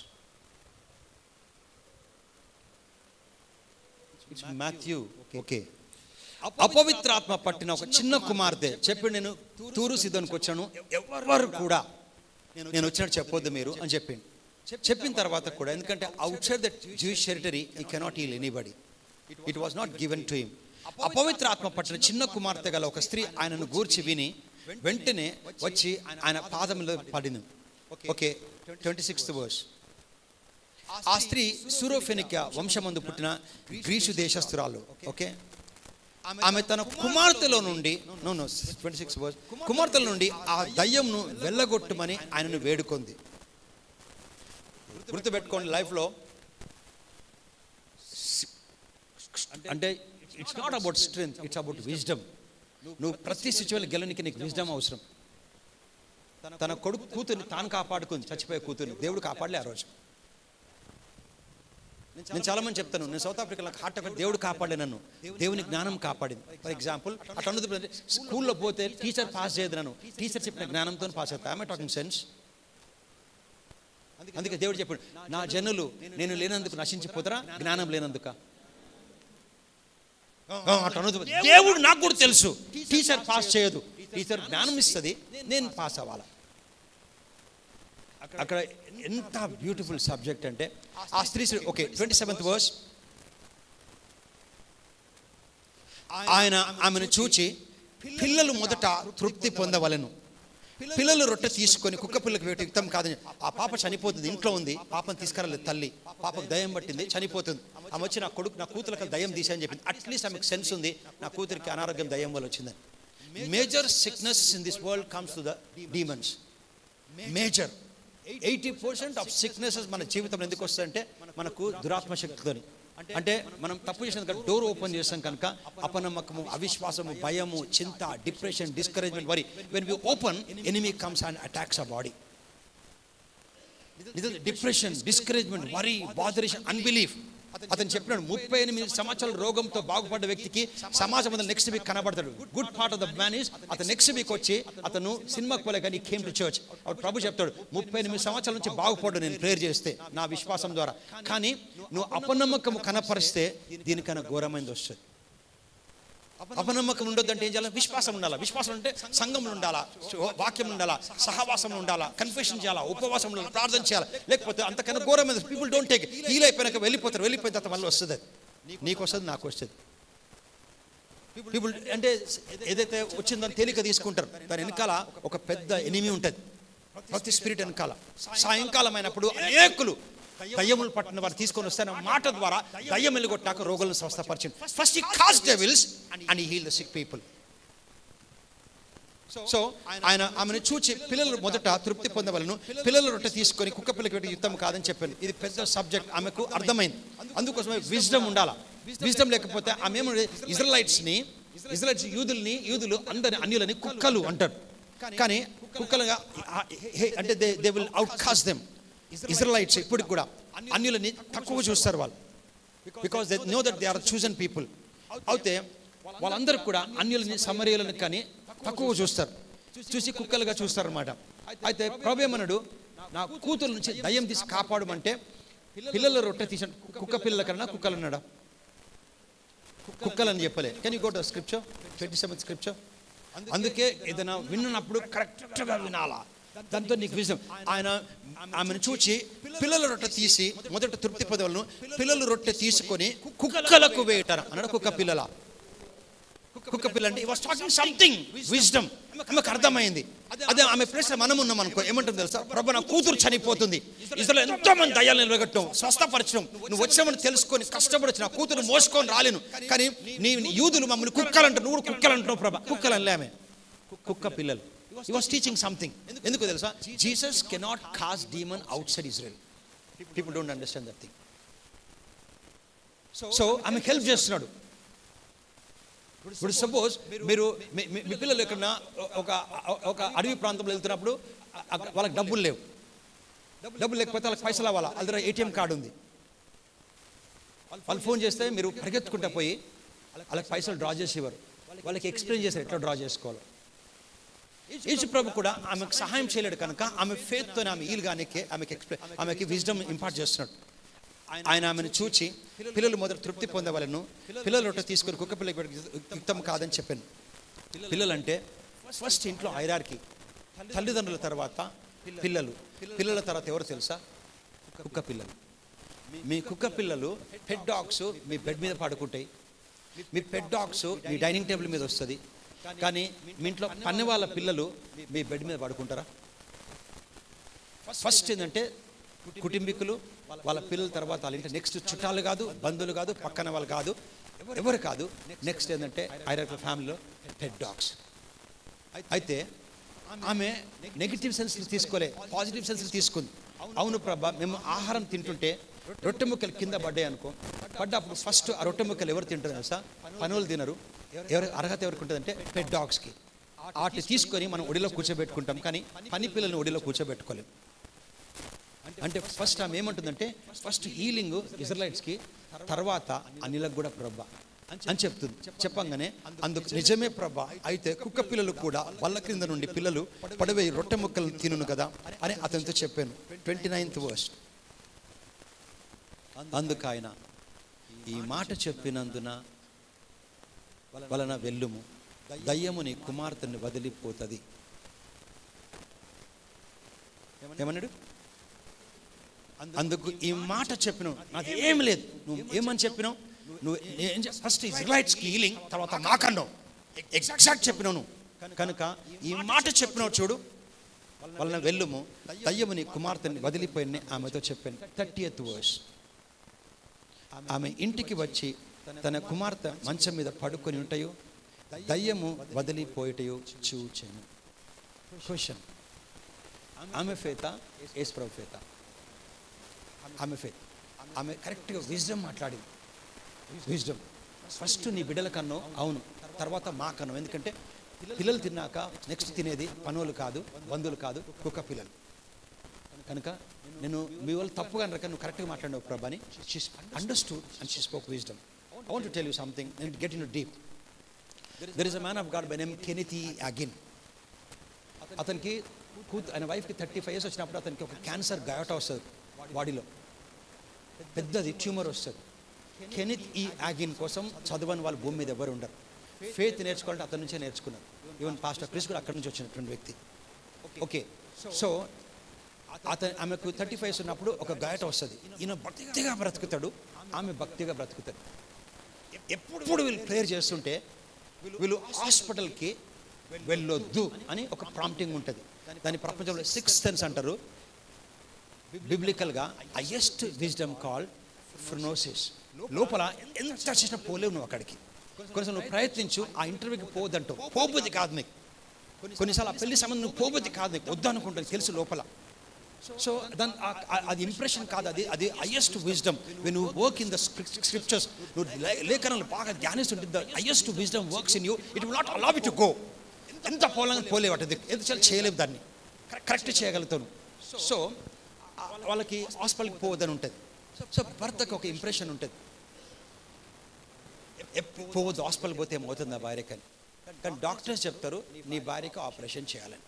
Speaker 3: It's Matthew. Okay. అపవిత్రాత్మ పట్టిన ఒక చిన్న కుమార్తె చెప్పి, నేను తూరు సిదోనికి వచ్చాను, ఎవరు కూడా నేను వచ్చినట్టు చెప్పొద్దు మీరు అని చెప్పింది. చెప్పిన తర్వాత కూడా, ఎందుకంటే outside that Jewish territory he cannot heal anybody, it was not given to him. అపవిత్రాత్మ పట్టిన చిన్న కుమార్తె గల ఒక స్త్రీ ఆయనను గూర్చి విని వెంటనే వచ్చి ఆయన పాదములో పడింది. Okay, 26th verse. ఆ స్త్రీ సూరోఫెనిక్య వంశమందు పుట్టిన గ్రీసు దేశస్తురాలు. ఓకే, ఆమె తన కుమార్తెలో నుండి 26th verse, కుమార్తెల నుండి ఆ దయ్యంను వెళ్ళగొట్టుమని ఆయనను వేడుకొంది. గుర్తుపెట్టుకోండి, లైఫ్లో అంటే it's not about strength, it's about wisdom. నువ్వు ప్రతి సిచ్యువేషన్ గెలనికి నీకు విజ్డమ్ అవసరం. తన కొడుకు కూతుర్ని తాను కాపాడుకుంది, చచ్చిపోయే కూతుర్ని దేవుడు కాపాడలే ఆ రోజు. నేను చాలా మంది చెప్తాను, నేను సౌత్ ఆఫ్రికాలో హార్ట్ అటాక్, దేవుడు కాపాడే నన్ను, దేవుని జ్ఞానం కాపాడింది. ఫర్ ఎగ్జాంపుల్ అట్లా అన్నది, స్కూల్లో పోతే టీచర్ పాస్ చేయదు నన్ను, టీచర్ చెప్పిన జ్ఞానంతో పాస్ అవుతా. I'm talking sense. అందుకే దేవుడు చెప్పాడు, నా జనులు నేను లేనందుకు నశించిపోతారా, జ్ఞానం లేనందుక. దేవుడు నాకు కూడా తెలుసు, టీచర్ పాస్ చేయదు, టీచర్ జ్ఞానం ఇస్తుంది, నేను పాస్ అవ్వాలా. అక్కడ ఎంత బ్యూటిఫుల్ సబ్జెక్ట్ అంటే ఆ స్త్రీ. Okay, 27th verse. ఆయన ఆమెను చూచి, పిల్లలు మొదట తృప్తి పొందవలెను, పిల్లలు రొట్టె తీసుకొని కుక్క పిల్లకి వేటి యుక్తం కాదని. ఆ పాప చనిపోతుంది, ఇంట్లో ఉంది, పాపను తీసుకురాలేదు తల్లి, పాపకు దయ్యం పట్టింది, చనిపోతుంది. ఆమె వచ్చి నా కూతురికి దయ్యం తీసేయని చెప్పింది. అట్లీస్ట్ ఆమెకు సెన్స్ ఉంది, నా కూతురికి అనారోగ్యం దయ్యం వల్ల వచ్చిందని. Major sickness in this world comes to the demons. Major 80% of sicknesses మన జీవితంలో ఎందుకు వస్తాయంటే మనకు దురాత్మ శక్తితోని. అంటే మనం తప్పు చేసిన డోర్ ఓపెన్ చేస్తాం కనుక అపనమ్మకము, అవిశ్వాసము, భయము, చింత, depression, discouragement, worry. When we open, enemy comes and attacks our body. Depression, discouragement, worry, botheration, unbelief. అతను చెప్పినాడు 38 సంవత్సరాల రోగంతో బాగుపడ్డ వ్యక్తికి సమాజం నెక్స్ట్ వీక్ కనబడతాడు. Good part of the man is, అతను నెక్స్ట్ వీక్ వచ్చి అతను సినిమాకి పోలే కానీ కేమ్ టు చర్చ్. అప్పుడు ప్రభు చెప్తాడు, 38 సంవత్సరాల నుంచి బాగుపడ్డు నేను ప్రేయర్ చేస్తే నా విశ్వాసం ద్వారా. కానీ నువ్వు అపనమ్మకం కనపరిస్తే దీనికన్నా ఘోరమైనది వస్తుంది. అపనమ్మకం ఉండొద్దంటే ఏం చేయాలి? విశ్వాసం ఉండాలా. విశ్వాసం అంటే సంఘంలో ఉండాలా, వాక్యం ఉండాలా, సహవాసం ఉండాలా, కన్ఫెషన్ చేయాలా, ఉపవాసం ఉండాలి, ప్రార్థన చేయాలి. లేకపోతే అంతకన్నా ఘోరమైన పీపుల్ డోంట్ టేక్. హీల్ అయిపోయినాక వెళ్ళిపోతారు, వెళ్ళిపోయిన తర్వాత మళ్ళీ వస్తుంది. అది నీకు వస్తుంది, నాకు వస్తుంది. పీపుల్ అంటే ఏదైతే వచ్చిందని తేలిక తీసుకుంటారు, దాని వెనకాల ఒక పెద్ద ఎనిమి ఉంటుంది. ప్రతి స్పిరిట్ వెనకాల సాయంకాలం అయినప్పుడు అనేకులు దయ్యములు పట్టిన వారు తీసుకొని వస్తారన్న మాట ద్వారా దయ్యం వెళ్ళగొట్టాక రోగులను స్వస్థపరిచింది. First he cast devils and he healed the sick people. So ఆయన ఆమెను చూచి పిల్లలు మొదట తృప్తి పొందవలను, పిల్లల రొట్టె తీసుకొని కుక్క పిల్లకి పెట్టి యుద్ధం కాదని చెప్పాను. ఇది పెద్ద సబ్జెక్ట్, ఆమెకు అర్థమైంది. అందుకోసమే విజ్డమ్ ఉండాలా. విజ్డమ్ లేకపోతే ఆమె ఏమో ఇజ్రాయెలైట్స్ యూదులు అందరి అన్యులని కుక్కలు అంటారు. కానీ కుక్కలుగా అంటే they will outcast them. Israelites ఇప్పటికి కూడా అన్యులని తక్కువ చూస్తారు వాళ్ళు, because they know that they are chosen people. అయితే వాళ్ళందరూ కూడా అన్యులని సమరయులను కానీ తక్కువ చూస్తారు, చూసి కుక్కలుగా చూస్తారు అన్నమాట. అయితే ప్రభు ఏమన్నాడు, నా కూతురు నుంచి దయ్యం తీసి కాపాడమంటే పిల్లల రొట్టె తీసి కుక్క పిల్లల కన్నా కుక్కలు అన్నాడా? కుక్కలని చెప్పలే. Can you go to scripture 27th scripture. అందుకే ఏదైనా విన్నప్పుడు కరెక్ట్గా వినాలా, దాంతో నీకు విజయం. ఆయన ఆమెను చూచి పిల్లల రొట్టె తీసి మొదట తృప్తి పొందవలను, పిల్లల రొట్టె తీసుకొని కుక్కలకు వేయటారు అన్నాడు. కుక్క పిల్లల అంటే వాస్ టాకింగ్ సంథింగ్ విజ్డమ్. ఆమెకు అర్థమైంది. అదే ఆమె ప్లేస్ మనం ఉన్నాం అనుకో, ఏమంటుంది తెలుసా? ప్రభు, నా కూతురు చనిపోతుంది, ఇజ్రాయెల్ ఎంతో మంది దయ్యాలు నిలబెట్టడం, స్వస్థపరచడం, నువ్వు వచ్చామని తెలుసుకొని కష్టపడచ్చు, నా కూతురు మోసుకొని రాలేను, కానీ నీ యూదులు మమ్మల్ని కుక్కలు అంటారు, నువ్వు కుక్కలు అంటున్నావు ప్రభా. కుక్కలు అనలే ఆమె, కుక్క పిల్లలు. He was teaching something. ఎందుకు తెలుసా? Jesus cannot cast demon outside Israel. People don't understand that thing. So ఆమె హెల్ప్ చేస్తున్నాడు. ఇప్పుడు సపోజ్ మీరు మీ పిల్లలు ఎక్కడన్నా ఒక అడవి ప్రాంతంలో వెళ్తున్నప్పుడు వాళ్ళకి డబ్బులు లేవు, డబ్బులు లేకపోతే వాళ్ళకి పైసలు అవ్వాలా, వాళ్ళ దగ్గర ఏటీఎం కార్డు ఉంది. వాళ్ళు ఫోన్ చేస్తే మీరు పరిగెత్తుకుంటా పోయి వాళ్ళకి పైసలు డ్రా చేసి ఇవ్వరు, వాళ్ళకి ఎక్స్ప్లెయిన్ చేస్తారు ఎట్లా డ్రా చేసుకోవాలో. యేసు ప్రభు కూడా ఆమెకు సహాయం చేయలేడు కనుక ఆమె ఫేత్తోనే ఆమె ఈలుగానికి ఆమెకి విజ్డమ్ ఇంపార్ట్ చేస్తున్నాడు. ఆయన ఆమెను చూచి పిల్లలు మొదట తృప్తి పొందవలను, పిల్లల రొట్టె తీసుకొని కుక్క పిల్లకి యుక్తం కాదని చెప్పాను. పిల్లలంటే ఫస్ట్ ఇంట్లో హైరార్కీ, తల్లిదండ్రుల తర్వాత పిల్లలు, పిల్లల తర్వాత ఎవరు తెలుసా? కుక్క పిల్లలు. మీ కుక్క పిల్లలు పెట్ డాగ్స్ మీ బెడ్ మీద పడుకుంటాయి, మీ పెట్ డాగ్స్ మీ డైనింగ్ టేబుల్ మీద వస్తుంది, కానీ మీ ఇంట్లో పని వాళ్ళ పిల్లలు మీ బెడ్ మీద పడుకుంటారా? ఫస్ట్ ఏంటంటే కుటుంబీకులు, వాళ్ళ పిల్లల తర్వాత వాళ్ళ ఇంటి నెక్స్ట్ చుట్టాలు కాదు, బంధువులు కాదు, పక్కన వాళ్ళు కాదు, ఎవరు కాదు. నెక్స్ట్ ఏంటంటే ఐరాక్ ఫ్యామిలీలో పెట్ డాగ్స్. అయితే ఆమె నెగిటివ్ సెన్స్ తీసుకోలే, పాజిటివ్ సెన్స్ తీసుకుంది. అవును ప్రభా, మేము ఆహారం తింటుంటే రొట్టె ముక్కలు కింద పడ్డాయి అనుకో, పడ్డప్పుడు ఫస్ట్ ఆ రొట్టె ముక్కలు ఎవరు తింటారు తెలుసా? పనులు తినరు. ఎవరు అర్హత ఎవరికి ఉంటుందంటే పెట్ డాగ్స్కి. వాటిని తీసుకొని మనం ఒడిలో కూర్చోబెట్టుకుంటాం, కానీ పని పిల్లల్ని ఒడిలో కూర్చోబెట్టుకోలేము. అంటే ఫస్ట్ ఆమె ఏమంటుందంటే ఫస్ట్ హీలింగ్ ఇజ్రాయెలైట్స్కి, తర్వాత అన్యులకు కూడా ప్రభా అని చెప్తుంది. చెప్పంగానే అందుకు నిజమే ప్రభా, అయితే కుక్క పిల్లలు కూడా వాళ్ళ క్రింద నుండి పిల్లలు పడవేయి రొట్టె ముక్కలను తినును కదా అని అతనితో చెప్పాను. 29th verse. అందుకు ఆయన, ఈ మాట చెప్పినందున వలన వెళ్ళుము, దయ్యము నీ కుమార్తెని వదిలిపోతుంది. ఏమన్నాడు? అందుకు ఈ మాట చెప్పినావు, నాకు ఏం లేదు, నువ్వు ఏమని చెప్పినావు? నువ్వు ఫస్ట్ ఇజ్రాయెలైట్స్కి హీలింగ్, తర్వాత మాకన్నావు, ఎగ్జాక్ట్ చెప్పినావు నువ్వు. కనుక ఈ మాట చెప్పినావు చూడు, వలన వెళ్ళుము, దయ్యము నీ కుమార్తెని వదిలిపోయి ఆమెతో చెప్పాను. 30th verse. ఆమె ఇంటికి వచ్చి తన కుమార్తె మంచం మీద పడుకొని ఉంటాయో, దయ్యము వదిలిపోయేటయో చూచెను. క్వశ్చన్, ఆమె ఫేత, యేసు ప్రభు ఫేత? ఆమె ఫేత్. ఆమె కరెక్ట్గా విజ్డమ్ మాట్లాడింది. విజ్డమ్ ఫస్ట్ నీ బిడ్డల కన్నో, అవును, తర్వాత మా కన్నో. ఎందుకంటే పిల్లలు తిన్నాక నెక్స్ట్ తినేది పనులు కాదు, బంధువులు కాదు, కుక్క పిల్లలు. కనుక నేను మీ వాళ్ళు తప్పుగా అనక నువ్వు కరెక్ట్గా మాట్లాడినావు ప్రభా అని she understood and she spoke wisdom. I want to tell you something and get into deep. There is a man of God by name Kenneth E. Hagin. అతనికి ఆయన వైఫ్కి 35 years వచ్చినప్పుడు అతనికి ఒక క్యాన్సర్ గాయట వస్తుంది బాడీలో, పెద్దది ట్యూమర్ వస్తుంది. కెనెత్ ఈ హాగిన్ కోసం చదవని వాళ్ళు భూమి మీద ఎవరు ఉండరు. ఫేత్ నేర్చుకోవాలంటే అతని నుంచే నేర్చుకున్నారు. ఈవెన్ పాస్టర్ క్రిస్ కూడా అక్కడి నుంచి వచ్చినటువంటి వ్యక్తి. ఓకే, సో ఆమెకు 35 years ఉన్నప్పుడు ఒక గాయట వస్తుంది. ఈయన భక్తిగా బ్రతుకుతాడు, ఆమె భక్తిగా బ్రతుకుతాడు. ఎప్పుడు వీళ్ళు ప్రేయర్ చేస్తుంటే వీళ్ళు హాస్పిటల్కి వెళ్ళొద్దు అని ఒక ప్రాంప్టింగ్ ఉంటుంది. దాని ప్రపంచంలో 6th సెన్స్ అంటారు. బిబ్లికల్గా హైయెస్ట్ విజ్డమ్ కాల్డ్ ఫ్రోనోసిస్. లోపల ఎంత చేసినా పోలేవు నువ్వు అక్కడికి. కొన్నిసార్లు నువ్వు ప్రయత్నించు, ఆ ఇంటర్వ్యూకి పోవద్దంటావు, పోబుద్ది కాదు నీకు. కొన్నిసార్లు ఆ పెళ్లి సంబంధం నువ్వు పోబుద్ది కాదు నీకు, వద్దు అనుకుంటుంది తెలుసు లోపల. సో దాని అది ఇంప్రెషన్ కాదు, అది highest wisdom. When you work in the scriptures, నువ్వు లేఖనాలు బాగా ధ్యానిస్తుంటే the highest wisdom works in you. It will not allow you to go. ఎంత పోవాలని పోలేవు, అటు ఎంత చేయలేవు, దాన్ని కరెక్ట్ చేయగలుగుతాను. సో వాళ్ళకి హాస్పిటల్కి పోవద్దని ఉంటుంది. సో భర్తకు ఒక ఇంప్రెషన్ ఉంటుంది, పోవద్దు, హాస్పిటల్ పోతే ఏమవుతుంది ఆ భార్యకని. కానీ డాక్టర్స్ చెప్తారు నీ భార్యకి ఆపరేషన్ చేయాలని.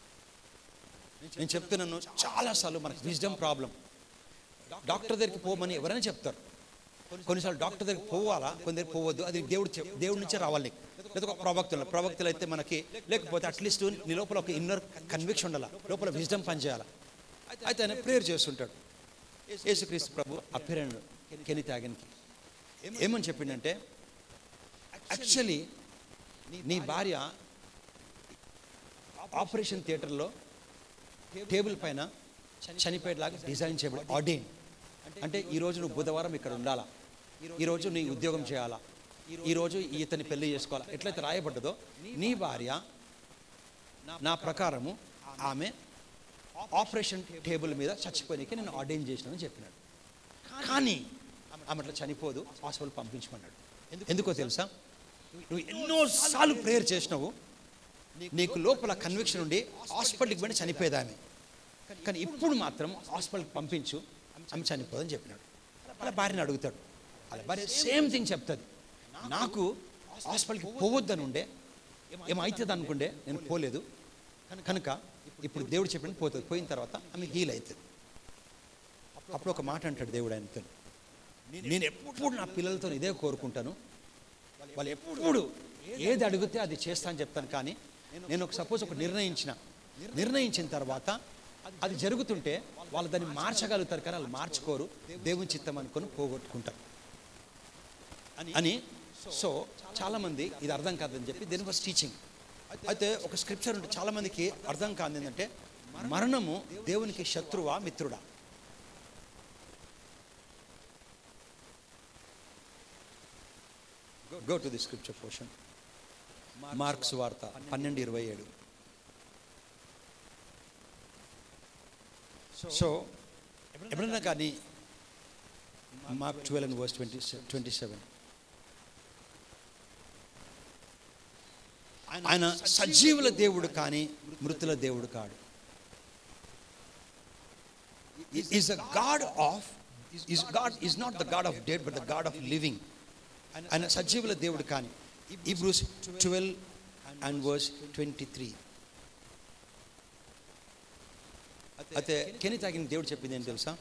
Speaker 3: నేను చెప్తున్నాను, చాలాసార్లు మనకు విజ్డమ్ ప్రాబ్లం. డాక్టర్ దగ్గరికి పోమని ఎవరైనా చెప్తారు. కొన్నిసార్లు డాక్టర్ దగ్గరికి పోవాలా, కొందరికి పోవద్దు. అది దేవుడి నుంచే రావాలి నీకు. లేదా ఒక ప్రవక్తలు అయితే మనకి, లేకపోతే అట్లీస్ట్ నీ లోపల ఒక ఇన్నర్ కన్విక్షన్ ఉండాలి, లోపల విజ్డమ్ పని చేయాలి. అయితే ఆయన ప్రేయర్ చేస్తుంటాడు. యేసుక్రీస్తు ప్రభు అప్పిరాడు కెనీత్ హాగిన్కి. ఏమని చెప్పిండంటే, యాక్చువల్లీ నీ భార్య ఆపరేషన్ థియేటర్లో టేబుల్ పైన చనిపోయేలాగా డిజైన్ చేయబడి ఆర్డైన్. అంటే ఈరోజు నువ్వు బుధవారం ఇక్కడ ఉండాలా, ఈరోజు నీ ఉద్యోగం చేయాలా, ఈరోజు ఇతని పెళ్లి చేసుకోవాలా, ఎట్లయితే రాయబడ్డదో నీ భార్య నా ప్రకారము ఆమె ఆపరేషన్ టేబుల్ మీద చచ్చిపోయినాకే నేను ఆర్డైన్ చేసినానని చెప్పినాడు. కానీ ఆమె అట్లా చనిపోదు, హాస్పిటల్ పంపించమన్నాడు. ఎందుకో తెలుసా, నువ్వు ఎన్నోసార్లు ప్రేయర్ చేసినావు, నీకు లోపల కన్విక్షన్ ఉండి హాస్పిటల్కి పోయి చనిపోయేది ఆమె. కానీ ఇప్పుడు మాత్రం హాస్పిటల్కి పంపించు, ఆమె చనిపోదని చెప్పినాడు. అలా భార్యని అడుగుతాడు, అలా భార్య సేమ్ థింగ్ చెప్తుంది. నాకు హాస్పిటల్కి పోవద్దని ఉండే, ఏమవుతుంది అనుకుంటే నేను పోలేదు, కనుక ఇప్పుడు దేవుడు చెప్పిన పోతుంది. పోయిన తర్వాత ఆమె హీల్ అవుతుంది. అప్పుడు ఒక మాట అంటాడు దేవుడు ఆయనతో, నేను ఎప్పుడు నా పిల్లలతో ఇదే కోరుకుంటాను, వాళ్ళు ఎప్పుడు ఏది అడిగితే అది చేస్తా అని చెప్తాను. కానీ నేను సపోజ్ ఒక నిర్ణయించిన తర్వాత అది జరుగుతుంటే వాళ్ళు దాన్ని మార్చగలుగుతారు, కానీ వాళ్ళు మార్చుకోరు, దేవుని చిత్తం అనుకొని పోగొట్టుకుంటారు అని. సో చాలామంది ఇది అర్థం కాదని చెప్పి దేని వాస్ టీచింగ్. అయితే ఒక స్క్రిప్చర్ ఉంటే చాలామందికి అర్థం కాదు ఏంటంటే, మరణము దేవునికి శత్రువా మిత్రుడా? Go to the scripture portion. Marks వార్త 12:27. సో ఎప్పుడన్నా కానీ మార్క్ 12:27 ఆయన సజీవుల దేవుడు కానీ మృతుల దేవుడు కాడు. Is the God of is not the God of dead but the God of living. ఆయన సజీవుల దేవుడు కానీ. హీబ్రూస్ 12:23. అయితే కెనీత్ హాగిన్ దేవుడు చెప్పింది ఏంటి తెలుసా,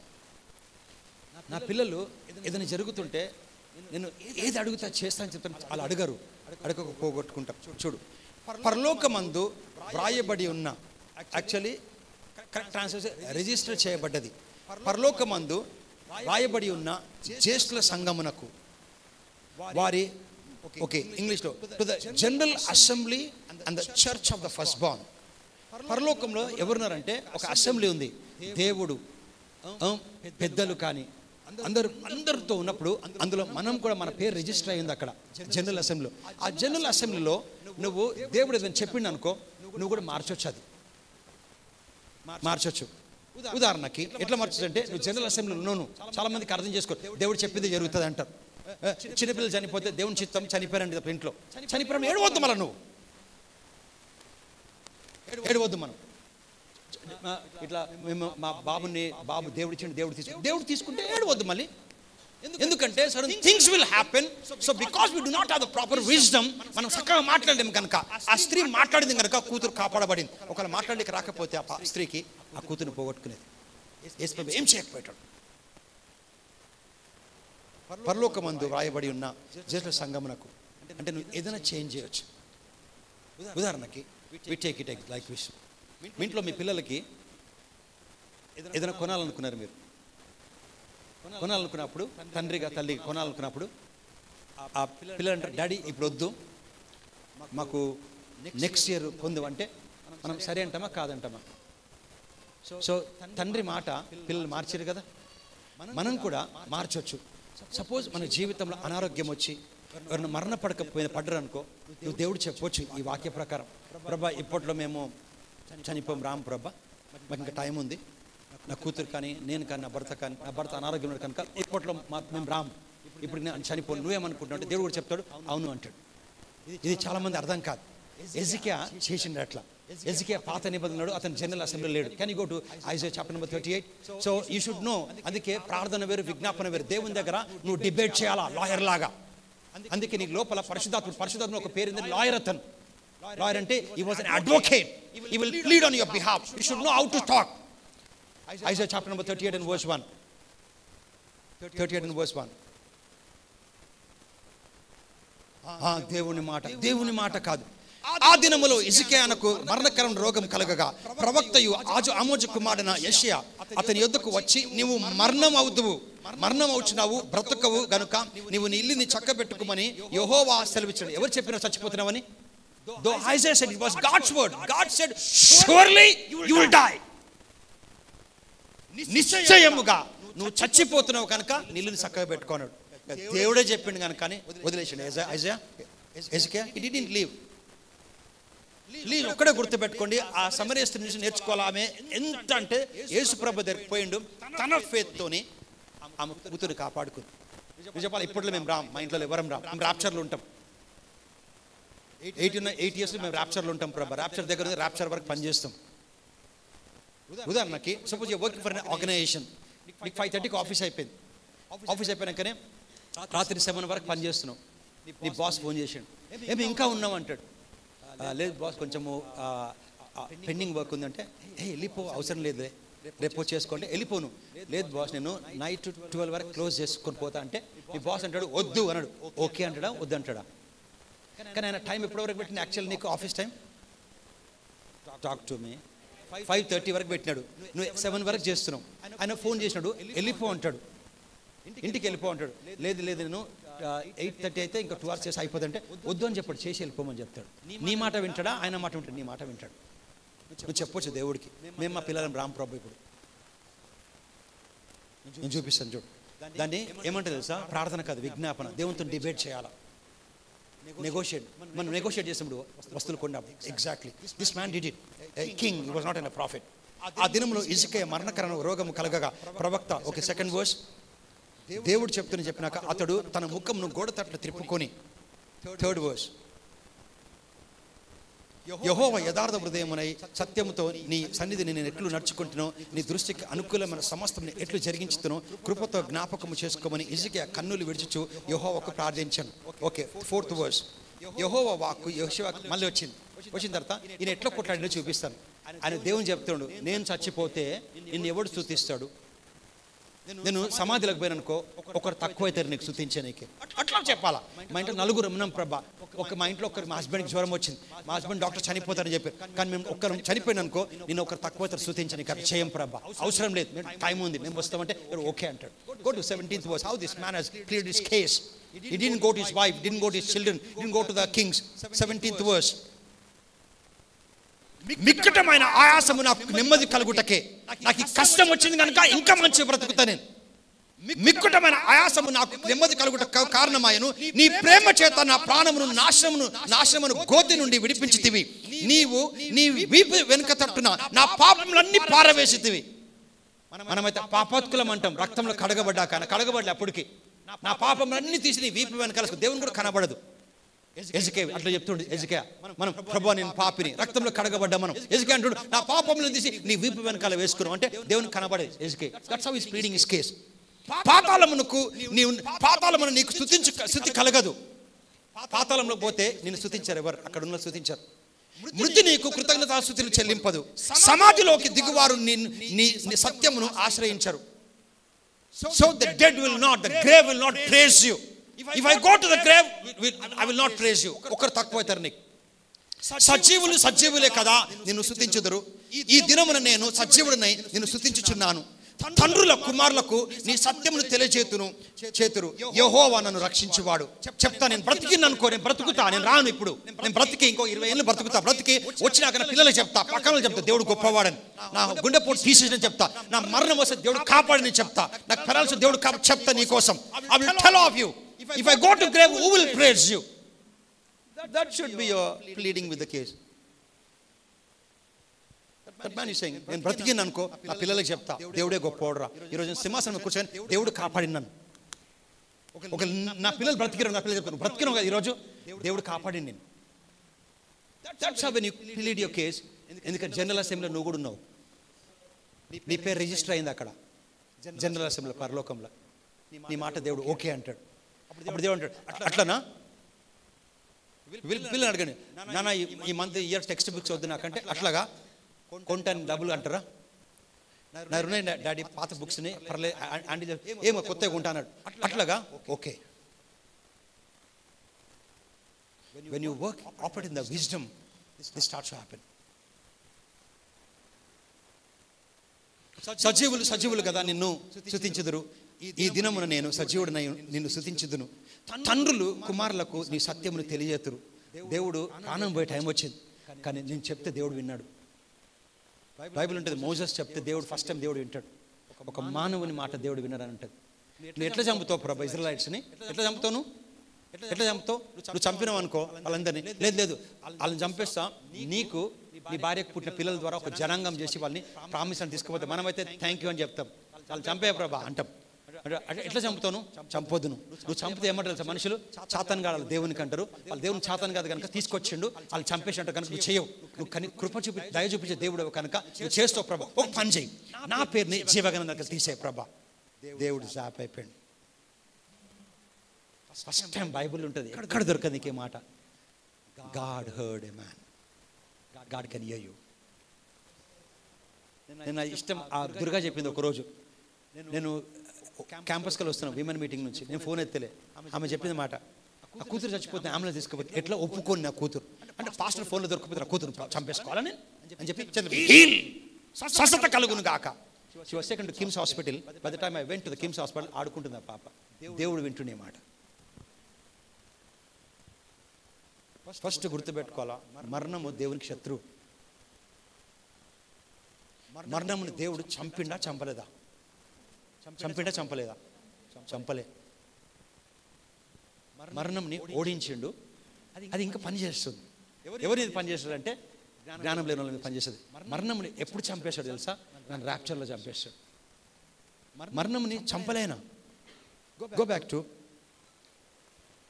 Speaker 3: నా పిల్లలు ఏదైనా జరుగుతుంటే నేను ఏది అడుగుతా చేస్తానని చెప్తాను, అలా అడగక పోగొట్టుకుంటాం. చూడు, పరలోకమందు వ్రాయబడి ఉన్న, యాక్చువల్లీ కరెక్ట్ ట్రాన్స్లేషన్ రిజిస్టర్ చేయబడ్డది, పరలోకమందు వ్రాయబడి ఉన్న జ్యేష్ఠుల సంగమునకు వారి, ఓకే ఇంగ్లీష్లో, to the general assembly and the church of the first born. పరలోకంలో ఎవరున్నారంటే ఒక అసెంబ్లీ ఉంది, దేవుడు, పెద్దలు కానీ అందరితో ఉన్నప్పుడు అందులో మనం కూడా మన పేరు రిజిస్టర్ అయ్యింది అక్కడ జనరల్ అసెంబ్లీలో. ఆ జనరల్ అసెంబ్లీలో నువ్వు దేవుడు ఏదైనా చెప్పిండు అనుకో, నువ్వు కూడా మార్చొచ్చు, అది మార్చొచ్చు. ఉదాహరణకి ఎట్లా మార్చొచ్చు అంటే, నువ్వు జనరల్ అసెంబ్లీలో ఉన్నావు, చాలా మందికి అర్థం చేసుకో, దేవుడు చెప్పింది జరుగుతుంది అంటారు. చిన్నపిల్లలు చనిపోతే దేవుని చిత్తం, చనిపోయారండి ఇంట్లో, చనిపోయారు ఏడవద్దు, మళ్ళీ నువ్వు ఏడవద్దు. మనం ఇట్లా మేము మా బాబు దేవుడు తీసుకుంటే ఏడవద్దు మళ్ళీ. ఎందుకంటే sudden things will happen. So because we do not have the proper wisdom, మనం చక్కగా మాట్లాడలేము కనుక. ఆ స్త్రీ మాట్లాడింది కనుక కూతురు కాపాడబడింది. ఒకవేళ మాట్లాడలేక రాకపోతే ఆ స్త్రీకి ఆ కూతురుని పోగొట్టుకునేది. యేసు ఏం చేయకపోయాడు. పరలోకమందు వ్రాయబడి ఉన్న జ్యేష్ఠుల సంగమునకు అంటే నువ్వు ఏదైనా చేంజ్ చేయొచ్చు. ఉదాహరణకి we take it like wish, మీ ఇంట్లో మీ పిల్లలకి ఏదైనా కొనాలనుకున్నారు, మీరు కొనాలనుకున్నప్పుడు తండ్రిగా తల్లి కొనాలనుకున్నప్పుడు ఆ పిల్లలు అంటారు, డాడీ ఇప్పుడు వద్దు, మాకు నెక్స్ట్ ఇయర్ పొందు అంటే మనం సరే అంటామా కాదంటామా? సో తండ్రి మాట పిల్లలు మార్చారు కదా, మనం కూడా మార్చొచ్చు. సపోజ్ మన జీవితంలో అనారోగ్యం వచ్చి ఎవరైనా మరణ పడ్డరు అనుకో, నువ్వు దేవుడు చెప్పొచ్చు ఈ వాక్య ప్రకారం, ప్రభా ఇప్పట్లో మేము చనిపోం రామ్ ప్రభా, మాకు ఇంకా టైం ఉంది, నా కూతురు కానీ నేను కానీ నా భర్త అనారోగ్యం ఉన్నాడు కనుక ఇప్పట్లో మేము రామ్, ఇప్పుడు నేను చనిపోను, నువ్వేమనుకుంటున్నావు అంటే దేవుడు కూడా చెప్తాడు అవును అంటాడు. ఇది చాలామంది అర్థం కాదు. ఎజికియా చేసిండు అట్లా. ఎజికియా పాత నిబంధనలు, అతను జనరల్ అసెంబ్లీ లేడు. Can you go to Isaiah chapter number 38? So you should know. అందుకే ప్రార్థన వేరు, విజ్ఞాపన వేరు. దేవుని దగ్గర నువ్వు డిబేట్ చేయాలా లాయర్ లాగా. అందుకే నీకు లోపల పరిశుద్ధాత్మ ఒక పేరు ఉంది, లాయర్. అతను లాయర్ అంటే he was an advocate. He will plead on your behalf. You should know how to talk. Isaiah chapter number 38 and verse 1. 38 and verse 1. దేవుని మాట కాదు. ఆ దినములో హిజ్కియాకు మరణకరమైన రోగం కలగగా ప్రవక్తయు ఆమోజు కుమారుడైన యెషయా అతని యొద్దకు వచ్చి, నీవు మరణం అవుచున్నావు, బ్రతకవు గనుక నీవు నీ ఇల్లుని చక్కబెట్టుకోమని యెహోవా సెలవిచ్చాడు. ఎవరు చెప్పినా చచ్చిపోతున్నావని? Though Isaiah said it was God's word, God said surely you will die. నిశ్చయముగా నువ్వు చచ్చిపోతున్నావు కనుక నీ ఇల్లుని చక్కగా పెట్టుకున్నాడు. దేవుడే చెప్పిండు కనుకని వదిలేసాడు. హెజ్కియా he didn't leave. ఒక్కడే గుర్తుపెట్టుకోండి, ఆ సమరయ స్త్రీ నుంచి నేర్చుకోవాలి. ఆమె ఎంత అంటే యేసుప్రభు దగ్గరికి పోయిండు, తన ఫేత్ తోని ఆమె కూతురు కాపాడుకుంది. నిజపాలి ఇప్పట్లో మేము మా ఇంట్లో ఎవరం మేము ర్యాప్చర్లో ఉంటాం. 8 years మేము ర్యాప్చర్లో ఉంటాం. ప్రభా ర్యాప్చర్ దగ్గర ర్యాప్చర్ వరకు పనిచేస్తాం. ఉదాహరణకి suppose you working for organization, నీకు 5:30కి ఆఫీస్ అయిపోయినాకనే రాత్రి 7 వరకు పనిచేస్తున్నావు. నీ బాస్ ఫోన్ చేసాడు, ఏమి ఇంకా ఉన్నావు అంటాడు. లేదు బాస్ కొంచెము పెండింగ్ వర్క్ ఉందంటే, వెళ్ళిపో, అవసరం లేదు, రేపు చేసుకోండి, వెళ్ళిపోను. లేదు బాస్ నేను నైట్ 12 వరకు క్లోజ్ చేసుకొని పోతా అంటే నీ బాస్ అంటాడు వద్దు అన్నాడు. ఓకే అంటాడా వద్దు అంటాడా? కానీ ఆయన టైం ఎప్పటివరకు పెట్టిన యాక్చువల్ నీకు office time talk to me 5:30 వరకు పెట్టినాడు, నువ్వు 7 వరకు చేస్తున్నావు. ఆయన ఫోన్ చేసినాడు, వెళ్ళిపో అంటాడు, ఇంటికి వెళ్ళిపో అంటాడు. లేదు నేను 8:30 అయితే ఇంకా 2 hours చేసి అయిపోతుంటే వద్దు అని చెప్పాడు, చేసి వెళ్ళిపోమని చెప్తాడు. నీ మాట వింటాడా? ఆయన మాట వింటాడు? నీ మాట వింటాడు. నువ్వు చెప్పొచ్చు దేవుడికి, మేము మా పిల్లలను రామ్ ప్రభు ఇప్పుడు నేను చూపిస్తాను చూడు. దాన్ని ఏమంటే తెలుసా? ప్రార్థన కాదు, విజ్ఞాపన. దేవునితో డిబేట్ చేయాలా, మనం నెగోషియేట్ చేసినప్పుడు వస్తువులు కొండ. Exactly this man did it. King he was not an profit. ఆ దినంలో హిజ్కియా మరణకరమైన రోగం కలగగా ప్రవక్త, ఓకే సెకండ్ వర్స్, దేవుడు చెప్పినాక అతడు తన ముఖమును గోడ తట్ల త్రిప్పుకొని, థర్డ్ వర్స్, యెహోవా యథార్థ హృదయమునై సత్యముతో నీ సన్నిధిని నేను ఎట్లు నడుచుకుంటున్నాను, నీ దృష్టికి అనుకూలమైన సమస్తం ఎట్లు జరిగించుతును, కృపతో జ్ఞాపకము చేసుకోమని హిజ్కియా కన్నులు విడిచుచు యెహోవాకు ప్రార్థించాను. ఓకే ఫోర్త్ వర్స్, యెహోవా వాక్కు యెహోషువకు మళ్ళీ వచ్చిన తర్వాత ఈయన ఎట్లా కొట్లాడినో చూపిస్తాను. ఆయన దేవుని చెప్తాడు, నేను చచ్చిపోతే నిన్ను ఎవడు స్తుతిస్తాడు? నేను సమాధిలోకి పోయిననుకో ఒకరు తక్కువ అవుతారు నీకు స్తుతించడానికి, అట్లా చెప్పాలా. మా ఇంట్లో 4 ఉన్నాం ప్రభా. మా ఇంట్లో మా హస్బెండ్కి జ్వరం వచ్చింది, మా హస్బెండ్ డాక్టర్ చనిపోతారని చెప్పారు, కానీ మేము ఒక్కరు చనిపోయిననుకో నేను ఒకరు తక్కువ అవుతారు స్తుతించడానికి, అది చేయం ప్రభా, అవసరం లేదు, మేము టైం ఉంది, మేము వస్తామంటే ఓకే అంటాడు. Go to 17th verse, how this man has cleared his case. He didn't go to his wife, didn't go to his children, didn't go to the kings. 17th verse, మిక్కటమైన ఆయాసము నాకు నెమ్మది కలుగుటకే, నాకు ఈ కష్టం వచ్చింది కనుక ఇంకా మంచి బ్రతుకుతా నేను. మిక్కటమైన ఆయాసము నాకు నెమ్మది కలుగుట కారణమాయను, నీ ప్రేమ చేత నా ప్రాణమును నాశనమును గోతి నుండి విడిపించితివి, నీవు నీ వీపు వెనుక తట్టున నా పాపములన్నీ పారవేసితివి. మనమైతే పాపాత్కులం అంటాం, రక్తంలో కడగబడ్లే అప్పటికి. నా పాపములన్నీ తీసి నీ వీపు వెనకాల దేవుని కూడా కనబడదు. హిజ్కియా అట్లా చెప్తుండే. హిజ్కియా మనం ప్రభువా నేను పాపిని, రక్తంలో కడగబడ్డా మనం. హిజ్కియా అంటుడు నా పాపములను తీసి నీ వీపు వెనకాల వేసుకున్నాం అంటే దేవునికి కనబడేది. హిజ్కియా that's how he is pleading his case. పాతాళమును నీకు స్థుతి కలగదు. పాతాళంలో పోతే నిన్ను స్తుతించారు ఎవరు? అక్కడ ఉన్న స్తుతించారు. మృతి నీకు కృతజ్ఞతాస్తుతులు చెల్లింపదు. సమాధిలోకి దిగువారు నీ సత్యమును ఆశ్రయించరు. So the dead will not, the grave will not praise you. If I go to the grave, I will not praise you. ఒకరు తక్కువ అవుతారు నీకు. సజీవులే కదా నిన్ను స్తుతించుదురు. ఈ దినమున నేను సజీవుడినై నిన్ను స్తుతించుచున్నాను. తండ్రుల కుమారులకు నీ సత్యమును తెలియచేతురు. యెహోవా నన్ను రక్షించువాడు. చెప్తా, నేను బ్రతికిననుకో, నేను బ్రతుకుతా, నేను రాను, ఇప్పుడు నేను బ్రతికి ఇంకో 20 ఏళ్ళు బ్రతుకుతా, బ్రతికి వచ్చినాక నా పిల్లలకు చెప్తా, పక్కన చెప్తా దేవుడు గొప్పవాడని, నా గుండెపోటు తీసేసిన చెప్తా, నా మరణం వస్తే దేవుడు కాపాడని చెప్తా, నాకు పెరాల్సిన దేవుడు చెప్తా నీ కోసం. I will tell of you. If I go to grave, who will praise you? That should be your pleading with the case. That man is saying, నేను బ్రతికిన అనుకో, నా పిల్లలకి చెప్తా దేవుడే గొప్పవాడురా. ఈరోజు సింహాసనం కూర్చొని దేవుడు కాపాడినాను. ఒక నా పిల్లలు బ్రతికిరు, నా పిల్లలు చెప్తాను బ్రతికిన కదా ఈరోజు దేవుడు కాపాడి నేను. That's how when you plead your case. ఎందుకంటే జనరల్ అసెంబ్లీలో నువ్వు కూడా ఉన్నావు, నీ పేరు రిజిస్టర్ అయింది అక్కడ జనరల్ అసెంబ్లీలో పరలోకంలో. నీ మాట దేవుడు ఓకే అంటాడు. అప్పుడు దేవుడు అంటాడు, అట్లనా పిల్లలు అడగండి, నాన్న ఈ మంత్ ఇయర్ టెక్స్ట్ బుక్స్ వద్దు నాకంటే, అట్లాగా కొంటాను డబ్బులు అంటారా? నా ఉన్నాయి డాడీ పాత బుక్స్ని, పర్లేదు ఆంటీ ఏమో కొత్తగా కొంటా అన్నాడు, అట్లాగా okay. When you work, operate in the wisdom, this starts to happen. సజీవులు కదా నిన్ను స్తుతించుదురు. ఈ దినమున నేను సజీవుడినై నిన్ను స్తుతించుదును. తండ్రులు కుమారులకు నీ సత్యమును తెలియజేతురు. దేవుడు ప్రాణం పోయే టైం వచ్చింది, కానీ నేను చెప్తే దేవుడు విన్నాడు. బైబిల్ ఉంటుంది, మోసెస్ చెప్తే దేవుడు ఫస్ట్ టైం దేవుడు వింటాడు. ఒక మానవుని మాట దేవుడు విన్నాడని ఉంటుంది. నువ్వు ఎట్లా చంపుతావు ప్రభా ఇజ్రాయెలైట్స్ని? ఎట్లా చంపుతావు? నువ్వు చంపినావు అనుకో వాళ్ళందరినీ, లేదు వాళ్ళని చంపేస్తా, నీకు నీ భార్యకు పుట్టిన పిల్లల ద్వారా ఒక జనాంగం చేసి వాళ్ళని ప్రామిస్ అని తీసుకుపోతాం. మనమైతే థ్యాంక్ యూ అని చెప్తాం, వాళ్ళు చంపే ప్రభా అంటాం. ఎట్లా చంపుతావు? చంపొద్దు. నువ్వు చంపితే ఏమంటారు మనుషులు? చాతన్ కాదు దేవునికి అంటారు. వాళ్ళు దేవుని చాతన్ కాదు కనుక తీసుకొచ్చిండు, వాళ్ళు చంపేసి అంటారు కనుక నువ్వు చేయవు. నువ్వు కృప దయ చూపించే దేవుడు కనుక నువ్వు చేస్తావు ప్రభా. ఒక పని చేయి, నా పేరుని జీవగణం దగ్గర తీసే ప్రభా. దేవుడు జాప్ అయిపోయాడు. ఫస్ట్ టైం బైబుల్ ఉంటుంది, ఎక్కడ దొరకదు నీకే మాట. God heard a man, God can hear you. నేను ఇష్టం ఆ దుర్గా చెప్పింది ఒకరోజు, నేను క్యాంపస్కి వస్తున్నాను విమెన్ మీటింగ్ నుంచి, నేను ఫోన్ ఎత్తలే, ఆమె చెప్పింది మాట, ఆ కూతురు చచ్చిపోతే అంబులెన్స్ తీసుకుపోతే ఎట్లా ఒప్పుకోని నా కూతురు అంటే పాస్టర్ ఫోన్లో దొరికిపోతే నా కూతురు చంపేసుకోవాలని అని చెప్పి స్వస్థత కలుగును గాక. She was taken to KIMS hospital. By the time I went to the KIMS hospital, ఆడుకుంటుంది ఆ పాప. దేవుడు వింటునే మాట. ఫస్ట్ గుర్తుపెట్టుకోవాలా, మరణము దేవునికి శత్రువు. మరణముని దేవుడు చంపిండా చంపలేదా? చంపలేదా? చంపలే. మరణంని ఓడించిండు, అది ఇంకా పనిచేస్తుంది. ఎవరు ఇది పనిచేస్తుంది అంటే జ్ఞానం లేని వాళ్ళని పనిచేస్తుంది. మరణంని ఎప్పుడు చంపేశాడు తెలుసా? నన్ను ర్యాప్చర్లో చంపేశాడు. మరణంని చంపలేనా? Go back to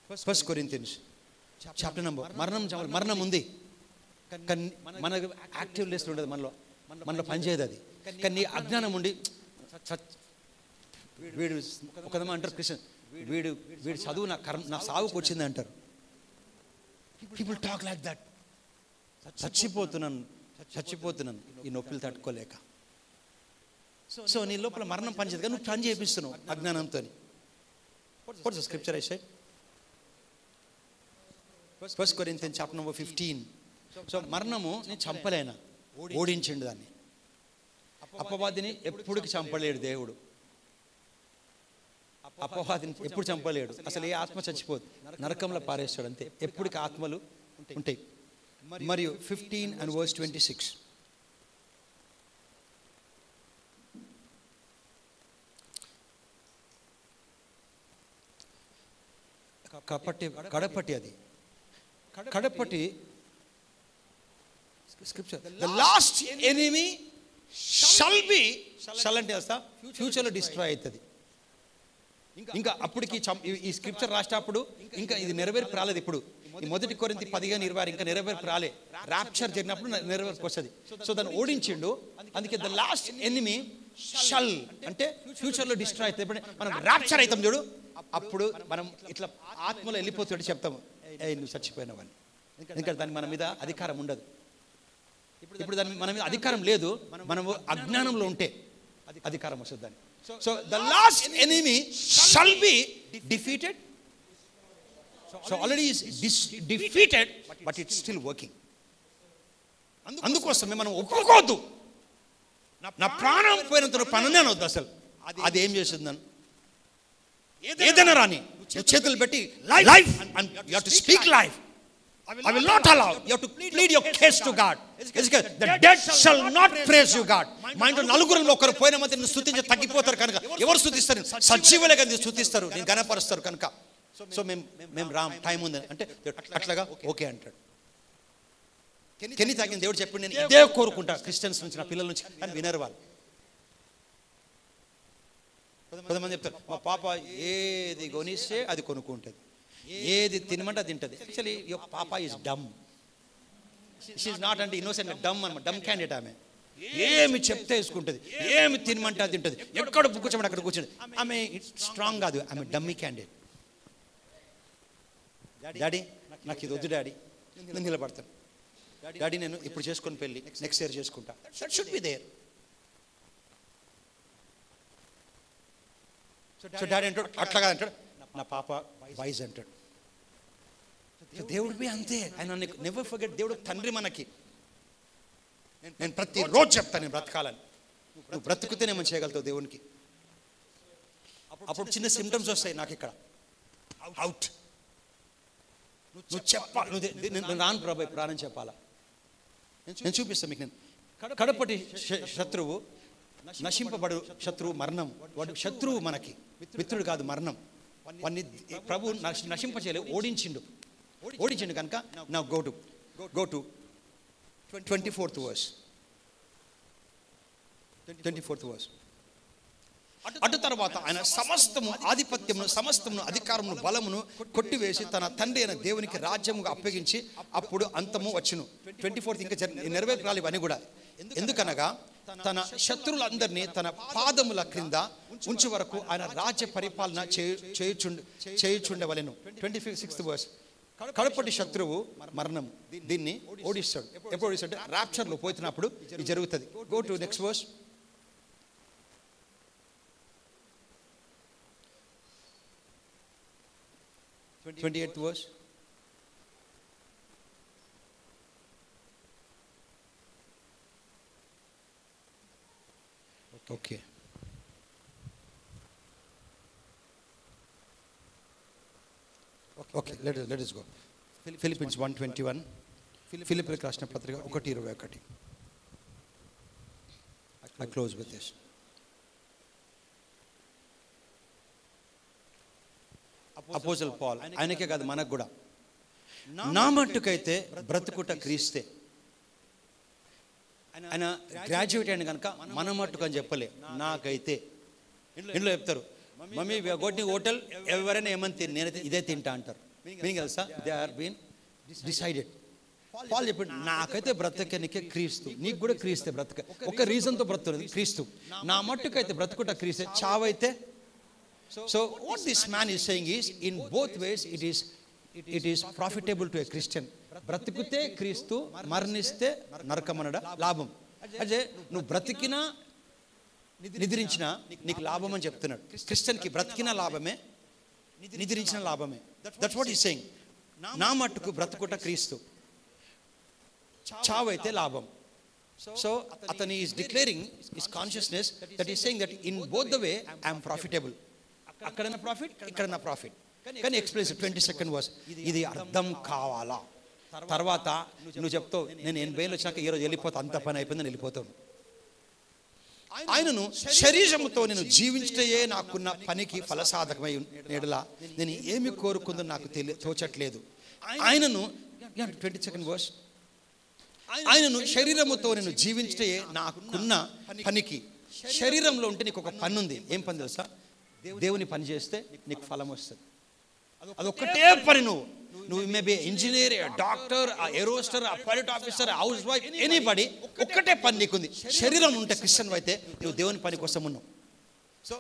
Speaker 3: 1 Corinthians chapter number. మరణం ఉంది కానీ మనకు యాక్టివ్ లిస్ట్ ఉండదు, మనలో పనిచేయదు అది. కానీ అజ్ఞానం ఉండి వీడు ఒకదమ్మ అంటారు క్రిస్టియన్, వీడు చదువు నా సాగుకు వచ్చింది అంటారు. People talk like that. చచ్చిపోతున్నాను ఈ నొప్పులు తట్టుకోలేక. సో నీ లోపల మరణం పనిచేది కానీ నువ్వు పని చేపిస్తున్నావు అజ్ఞానంతో. What is the scripture I said? 1 Corinthians chapter number 15. So మరణము నేను చంపలేనా, ఓడించిండు దాన్ని. అపవాదిని ఎప్పుడుకి చంపలేడు దేవుడు. అపవాదిని ఎప్పుడు చంపలేడు. అసలు ఏ ఆత్మ చచ్చిపోదు, నరకంలో పారేస్తాడు అంతే. ఎప్పటికి ఆత్మలు ఉంటాయి. మరియు 15:26 కడపటి అది కడపటి scripture. The last enemy shall be, shall అంటే ఫ్యూచర్లో డిస్ట్రాయ్ అవుతుంది. ఇంకా అప్పటికి ఈ స్క్రిప్చర్ రాసేటప్పుడు ఇంకా ఇది నెరవేర్పు రాలేదు. ఇప్పుడు ఈ 1 Corinthians 15:26 ఇంకా నెరవేర్పు రాలే. ర్యాప్చర్ జరిగినప్పుడు నెరవేర్పు వస్తుంది. సో దాన్ని ఓడించిండు. అందుకే ద లాస్ట్ ఎనిమీ షల్ అంటే ఫ్యూచర్లో డిస్ట్రాయ్ అవుతుంది. మనం ర్యాప్చర్ అవుతాం చూడు, అప్పుడు మనం ఇట్లా ఆత్మలో వెళ్ళిపోతుంటే చెప్తాము, నువ్వు చచ్చిపోయినవని. ఎందుకంటే దానికి మన మీద అధికారం ఉండదు. ఇప్పుడు దాని మన మీద అధికారం లేదు, మనము అజ్ఞానంలో ఉంటే అధికారం వస్తుంది దాన్ని. So the last enemy shall be defeated. So already is defeated but it's still working. అందుకోసమే మనం ఒప్పుకోవద్దు. నా ప్రాణం పోయినంత పనునే అనొద్దు అసలు. అది ఏం చేస్తుంది నన్ను? ఏదైనా రాని నువ్వు చేతులు పెట్టి life and you have to speak life. I will not allow. You have to plead your case to God. The dead shall not praise you, God. మా ఇంట్లో నలుగురిలో ఒకరు పోయిన మధ్య నిన్ను స్తుతించి తగ్గిపోతారు కనుక ఎవరు స్తుతిస్తారు? సజీవులే కదా స్తుతిస్తారు, నేను గణపరుస్తారు కనుక. సో మేము రామ్ టైం ఉంది అంటే అట్లాగా ఓకే అంటాడు. కెన్ని తాగిన దేవుడు చెప్పండి, నేను ఇదే కోరుకుంటా క్రిస్టియన్స్ నుంచి, నా పిల్లల నుంచి, అని వినరు వాళ్ళు. కొంతమంది చెప్తారు మా పాప ఏది కొనిస్తే అది కొనుక్కుంటుంది, ఏది తినమంటే అది తింటుంది. యాక్చువల్లీ యువర్ పాప is dumb. She is not అంటే ఇన్నోసెంట్, డమ్ అనమాట, డమ్ క్యాండిడేట్ ఆమె. ఏమి చెప్తే వేసుకుంటుంది, ఏమి తినమంటే అది తింటుంది, ఎక్కడ కూర్చోమంటే అక్కడ కూర్చోండి. ఆమె స్ట్రాంగ్ కాదు, ఆమె డమ్మీ క్యాండిడేట్. డాడీ నాకు ఇది వద్దు డాడీ, నేను నిలబడతాను. డాడీ నేను ఇప్పుడు చేసుకొని పెళ్ళి నెక్స్ట్ ఇయర్ చేసుకుంటా. That should be there. So daddy అంటాడు అట్లాగా అంటాడు, నా పాప వైజ్ అంటాడు. దేవుడు బి అంతే, ఆయన నెవర్ ఫర్గెట్. దేవుడు తండ్రి మనకి. నేను ప్రతిరోజు చెప్తాను నేను బ్రతకాలని. నువ్వు బ్రతుకుతేనే మనం చేయగలుగుతావు దేవునికి. అప్పుడు చిన్న సిమ్టమ్స్ వస్తాయి నాకు ఇక్కడ, అవుట్. నువ్వు చెప్పాలి, నువ్వు రాను ప్రభు ప్రాణం చెప్పాలా. నేను చూపిస్తాను మీకు. నేను కడపటి శత్రువు, నశింపబడు శత్రువు మరణం. వాడు శత్రువు మనకి, మిత్రుడు కాదు, మరణం. వాడిని ప్రభు నశింపచేయలేదు, ఓడించిండు కనుక. నా go to 24th verse. 24th verse. అటు తర్వాత ఆయన సమస్తము ఆధిపత్యమును, సమస్తమును, అధికారమును, బలమును కొట్టివేసి తన తండ్రి అయిన దేవునికి రాజ్యముగా అప్పగించి అప్పుడు అంతము వచ్చును. 24th ఇంకా నెరవేర్చాలి ఇవన్నీ కూడా. ఎందుకనగా తన శత్రువులందరినీ తన పాదముల క్రింద ఉంచు వరకు ఆయన రాజ్య పరిపాలన చేయుచుండవలెను. 26th verse. కడపటి శత్రువు మరణం, దీన్ని ఓడిస్తాడు. ఎప్పుడు ఓడిస్తాడు? రాప్చర్లో పోతున్నప్పుడు ఇది జరుగుతుంది. Go to next verse. 28th verse. Okay. Okay, let us go. Philippians 1:21. ఫిలిప్పీయులకు రాసిన పత్రిక 1:21. I close with this. Apostle Paul, ఆయనకే కాదు మనకు కూడా, నా మట్టుకైతే బ్రతుకుట క్రీస్తే. ఆయన గ్రాడ్యుయేట్ అయిన కనుక మన మట్టుకు అని చెప్పలే, నాకైతే. ఇంట్లో చెప్తారు mummy we are going to hotel, ఎవరైనా ఏమని తిని నేనైతే ఇదే తింటా అంటారు. మీనింగ్ తెలుసా? They are been decided. Paul చెప్పాడు నాకైతే బ్రతకనికే క్రీస్తు. నీకు కూడా క్రీస్తే బ్రతక. ఒక రీజన్తో బ్రతుకున్నది క్రీస్తు. నా మట్టుకైతే బ్రతుకుట క్రీస్తే, చావైతే. So what this man is saying is, in both ways it is profitable to a Christian. బ్రతుకుతే క్రీస్తు, మరణిస్తే నరకమనడ లాభం. అంటే నువ్వు బ్రతికినా నిద్రించినా నీకు లాభం అని చెప్తున్నాడు. క్రిస్టియన్కి బ్రతికిన లాభమే, నిద్రించిన లాభమే. That's what is saying. నా మట్టుకు బ్రతుకుట క్రీస్తు, చావైతే లాభం. సో అతని is declaring his consciousness that is saying that in both the way I'm profitable. అక్కడన్నా ప్రాఫిట్, ఇక్కడన్నా ప్రాఫిట్. కానీ ఎక్స్ప్లెయిన్స్ 22nd verse. ఇది అర్థం కావాలా. తర్వాత నువ్వు చెప్తావు నేను 80 వచ్చినాక ఈరోజు వెళ్ళిపోతా, అంత పని అయిపోయిందని వెళ్ళిపోతావు. ఆయనను శరీరముతో నేను జీవించటయే నాకున్న పనికి ఫలసాధకమై నేడులా నేను ఏమి కోరుకుందో నాకు తోచట్లేదు. ఆయనను 22nd verse. ఆయనను శరీరముతో నేను జీవించటయే నాకున్న పనికి. శరీరంలో ఉంటే నీకు ఒక పని ఉంది. ఏం పని తెలుసా? దేవుని పని చేస్తే నీకు ఫలం వస్తుంది. అదొక్కటే పని. నువ్వు మే బి ఇంజనీర్, డాక్టర్, ఏరోస్టర్, pilot officer, housewife, anybody, ఒక్కటే పని నీకుంది. శరీరం ఉంటే క్రిస్టియన్ అయితే నువ్వు దేవుని పని కోసం ఉన్నావు.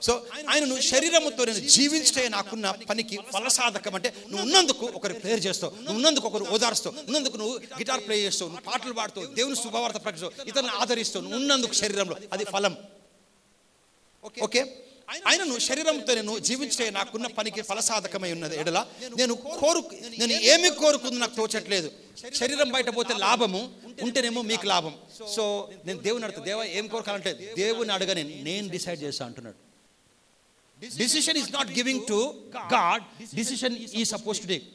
Speaker 3: సో ఆయనను శరీరముతో నేను జీవించే నాకున్న పనికి ఫలసాధకం అంటే నువ్వు ఉన్నందుకు ఒకరు ప్రేయర్ చేస్తావు, నువ్వు ఉన్నందుకు ఒకరు ఓదార్స్తావు, ఉన్నందుకు నువ్వు గిటార్ ప్లే చేస్తావు, నువ్వు పాటలు పాడుతావు, దేవుని శుభవార్త ప్రకటిస్తావు, ఇతరులను ఆదరిస్తావు, నువ్వు ఉన్నందుకు శరీరంలో, అది ఫలం. ఓకే. ఆయనను శరీరంతో నేను జీవించే నాకున్న పనికి ఫలసాధకమై ఉన్నది ఎడల నేను ఏమి కోరుకుంది నాకు తోచట్లేదు. శరీరం బయట పోతే లాభము, ఉంటేనేమో మీకు లాభం. సో నేను దేవుని అడుగుతా, దేవా ఏం కోరుకోవాలంటే దేవుని అడగని నేను డిసైడ్ చేస్తా అంటున్నాడు. Decision is not giving to God. Decision is supposed to take.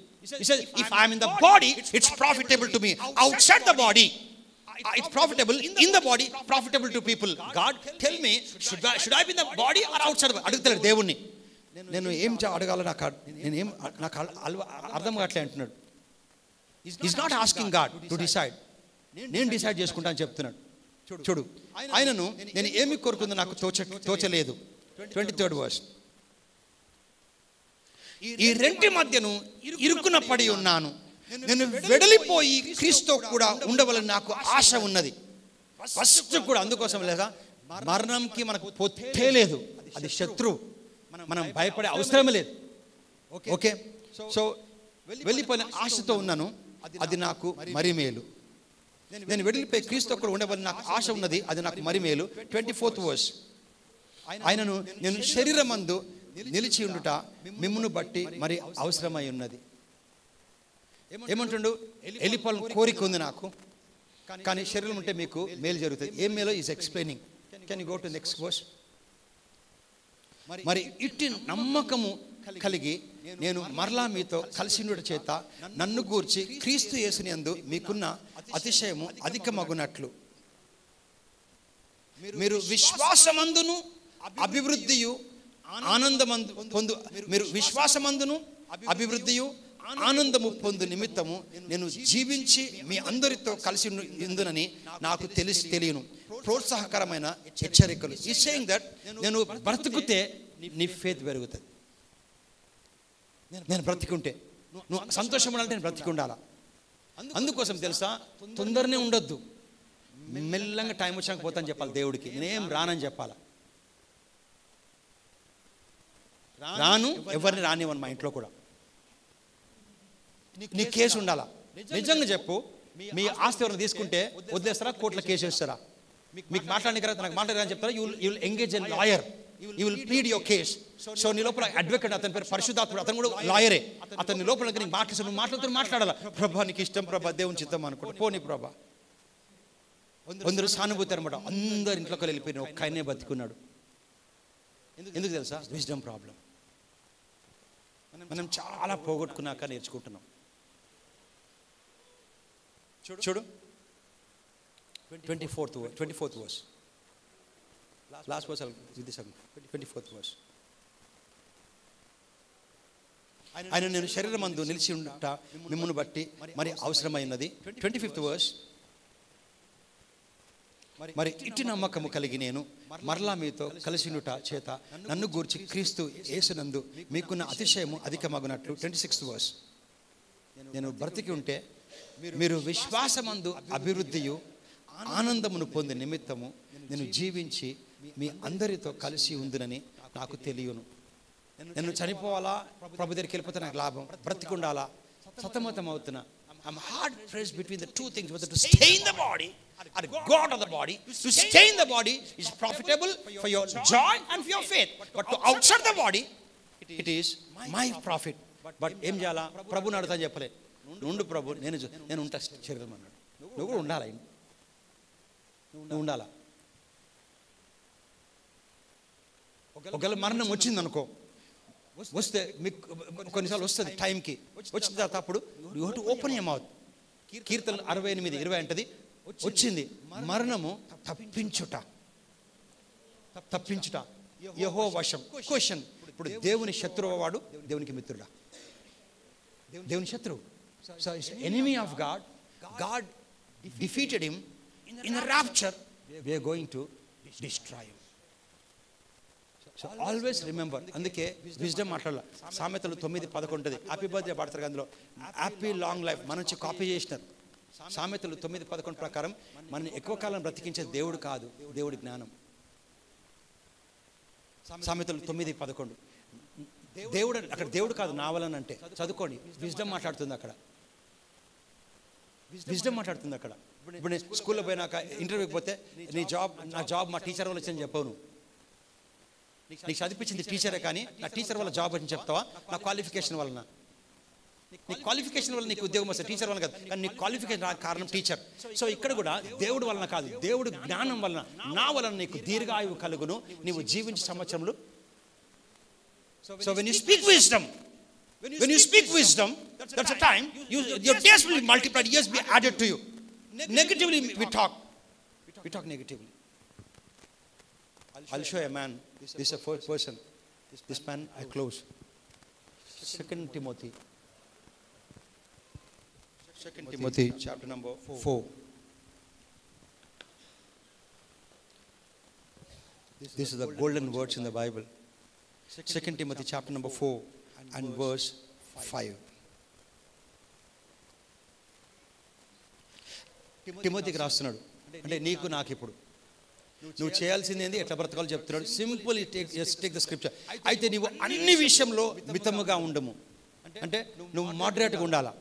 Speaker 3: He says, if I am in the body, it's profitable to me. Outside the body, it's profitable. In the body, profitable to people. God, tell me, should I be in the body or outside the body? అడుగుతాడు దేవుణ్ణి. నేను ఏం అడగాలో నాకు అర్థం కావట్లే అంటున్నాడు. Is not asking God to decide. నేను డిసైడ్ చేసుకుంటా అని చెప్తున్నాడు. చూడు, ఆయనను నేను ఏమి కోరుకుందో నాకు తోచలేదు. 23rd verse. ఈ రెంటి మధ్యను ఇరుకున పడి ఉన్నాను, నేను వెడలిపోయి క్రీస్తు కూడా ఉండవలని నాకు ఆశ ఉన్నది. ఫస్ట్ కూడా అందుకోసం లేదా, మరణంకి మనకు పొత్తే లేదు, అది శత్రువు, మనం భయపడే అవసరమే లేదు. ఓకే, సో వెళ్ళిపోయిన ఆశతో ఉన్నాను, అది నాకు మరి మేలు. నేను వెడలిపోయి క్రీస్తు కూడా ఉండవలని నాకు ఆశ ఉన్నది, అది నాకు మరి మేలు. 24th verse. ఆయనను నేను శరీరమందు నిలిచి ఉండుట మిమ్మును బట్టి మరి అవసరమై ఉన్నది. ఏమంటుండు? వెళ్ళిపోవాలని కోరిక ఉంది నాకు, కానీ శరీరం ఉంటే మీకు మేలు జరుగుతుంది. ఏం మేలో is explaining. Can you go to next verse. మరి ఇట్టి నమ్మకము కలిగి నేను మరలా మీతో కలిసినుట చేత నన్ను గూర్చి క్రీస్తు యేసుని యందు మీకున్న అతిశయము అధికమగునట్లు మీరు విశ్వాసమందును అభివృద్ధియు ఆనందమందు పొందు మీరు విశ్వాసమందును అభివృద్ధియు ఆనందము పొందు నిమిత్తము నేను జీవించి మీ అందరితో కలిసి ఉందునని నాకు తెలియను. ప్రోత్సాహకరమైన హెచ్చరికలు. ఈ సేయింగ్ దట్ నేను బ్రతుకుతే నీ ఫేత్ పెరుగుతుంది. నేను బ్రతికుంటే నువ్వు సంతోషం ఉండాలంటే నేను బ్రతికి ఉండాలా. అందుకోసం తెలుసా, తొందరనే ఉండొద్దు, మెల్లంగా టైం వచ్చాక పోతాను చెప్పాలి దేవుడికి. నేనేం రానని చెప్పాలా. రాను, ఎవరిని రానివ్వను. మా ఇంట్లో కూడా నీ కేసు ఉండాలా. నిజంగా చెప్పు, మీ ఆస్తి ఎవరైనా తీసుకుంటే వదిలేస్తారా, కోర్టులో కేసు వేస్తారా? మీకు మాట్లాడడానికి నాకు మాట్లాడారని చెప్తారా? You will engage an lawyer, you will plead your case. So నీ లోపల అడ్వకేట్, అతని పేరు పరిశుద్ధాత్ముడు, అతను కూడా లాయరే. అతని లోపల నీకు నువ్వు మాట్లాడాలా. ప్రభా నీకు ఇష్టం ప్రభా, దేవుని చిత్తం అనుకుంటా పోనీ ప్రభా. అందరూ సానుభూతి అనమాట. అందరు ఇంట్లోకి వెళ్ళిపోయిన ఒక్క ఆయనే బతికున్నాడు. ఎందుకు తెలుసా? Wisdom problem. మనం చాలా పోగొట్టుకున్నాక నేర్చుకుంటున్నాం. చూడు 24th verse. Last verse, 24th verse. ఆయన నేను శరీరమందు నిలిచి ఉంట మిమ్మును బట్టి మరి అవసరమైనది. 25th verse. మరి ఇట్టి నమ్మకము కలిగి నేను మరలా మీతో కలిసినుట చేత నన్ను గూర్చి క్రీస్తు యేసునందు మీకున్న అతిశయము అధికమగునట్లు. 26th verse. నేను బ్రతికి ఉంటే మీరు విశ్వాసమందు అభివృద్ధియు ఆనందమును పొందే నిమిత్తము నేను జీవించి మీ అందరితో కలిసి ఉందునని నాకు తెలియను. నేను చనిపోవాలా, ప్రభు దగ్గరికి వెళ్ళిపోతే నాకు లాభం, బ్రతికుండాలా, సతమతం అవుతున్నా. I'm hard pressed between the two things, whether to stay in the body or go out of the body. To stay in the body is profitable for your joy and for your faith, but to outside the body it is my profit. But ఏం చేయాలా? ప్రభుని అడుగుతా చెప్పలే. నుండు ప్రభు, నేను ఉంటా శరీరం అన్నాడు. నువ్వు కూడా ఉండాలా, నువ్వు ఉండాలా. ఒకవేళ మరణం వచ్చింది అనుకో, వస్తే మీకు కొన్నిసార్లు వస్తుంది టైంకి, వచ్చిన తర్వాత అప్పుడు you have to open your mouth. కీర్తన 68:20 అంటది, వచ్చింది మరణము తప్పించుట యెహోవా వశం. క్వశ్చన్, ఇప్పుడు దేవుని శత్రువు వాడు దేవునికి మిత్రుడా? దేవుని శత్రువు. So it's enemy of God. God defeated him. In the rapture we are going to destroy him. So always remember. అందుకే విజ్డమ్ మాట్లాడాలి. సామెతలు 9:11 హ్యాపీ బర్త్డే పాడతారు, అందులో హ్యాపీ లాంగ్ లైఫ్ మన నుంచి కాపీ చేసినారు. సామెతలు 9:11 ప్రకారం మనం ఎక్కువ కాలం బ్రతికించే దేవుడు కాదు, దేవుడి జ్ఞానం. సామెతలు 9:11. దేవుడు అక్కడ దేవుడు కాదు, నావలని అంటే చదువుకోండి. విజ్డమ్ మాట్లాడుతుంది అక్కడ. విజ్డమ్ మాట్లాడుతుంది అక్కడ. ఇప్పుడు నేను స్కూల్లో పోయినాక ఇంటర్వ్యూకి పోతే నా జాబ్ మా టీచర్ వల్ల వచ్చిందని చెప్పావు. నీకు చదివించింది టీచరే, కానీ నా టీచర్ వల్ల జాబ్ అని చెప్తావా? నా క్వాలిఫికేషన్ వలన. నీ క్వాలిఫికేషన్ వల్ల నీకు ఉద్యోగం వస్తుంది, టీచర్ వల్ల కాదు, కానీ నీ క్వాలిఫికేషన్ కారణం టీచర్. సో ఇక్కడ కూడా దేవుడి వలన కాదు, దేవుడు జ్ఞానం వలన, నా వలన నీకు దీర్ఘాయువు కలుగును, నీవు జీవించే సంవత్సరంలో. So when you speak wisdom, that's a time your days will be multiplied, years be added to you. Negatively we talk negatively. I'll show a man, this is a first person, this man I close. 2 Timothy chapter number 4. This is the golden words in the Bible. 2 Timothy chapter number 4 and verse 5. తిమోతికి రాస్తున్నాడు, అంటే నీకు నాకు ఇప్పుడు నువ్వు చేయాల్సింది ఏంది, ఎట్లా బ్రతకాలో చెప్తున్నాడు. Simple, take the scripture. అయితే నీవు అన్ని విషయంలో మితముగా ఉండము, అంటే నువ్వు మోడరేట్గా ఉండాలా.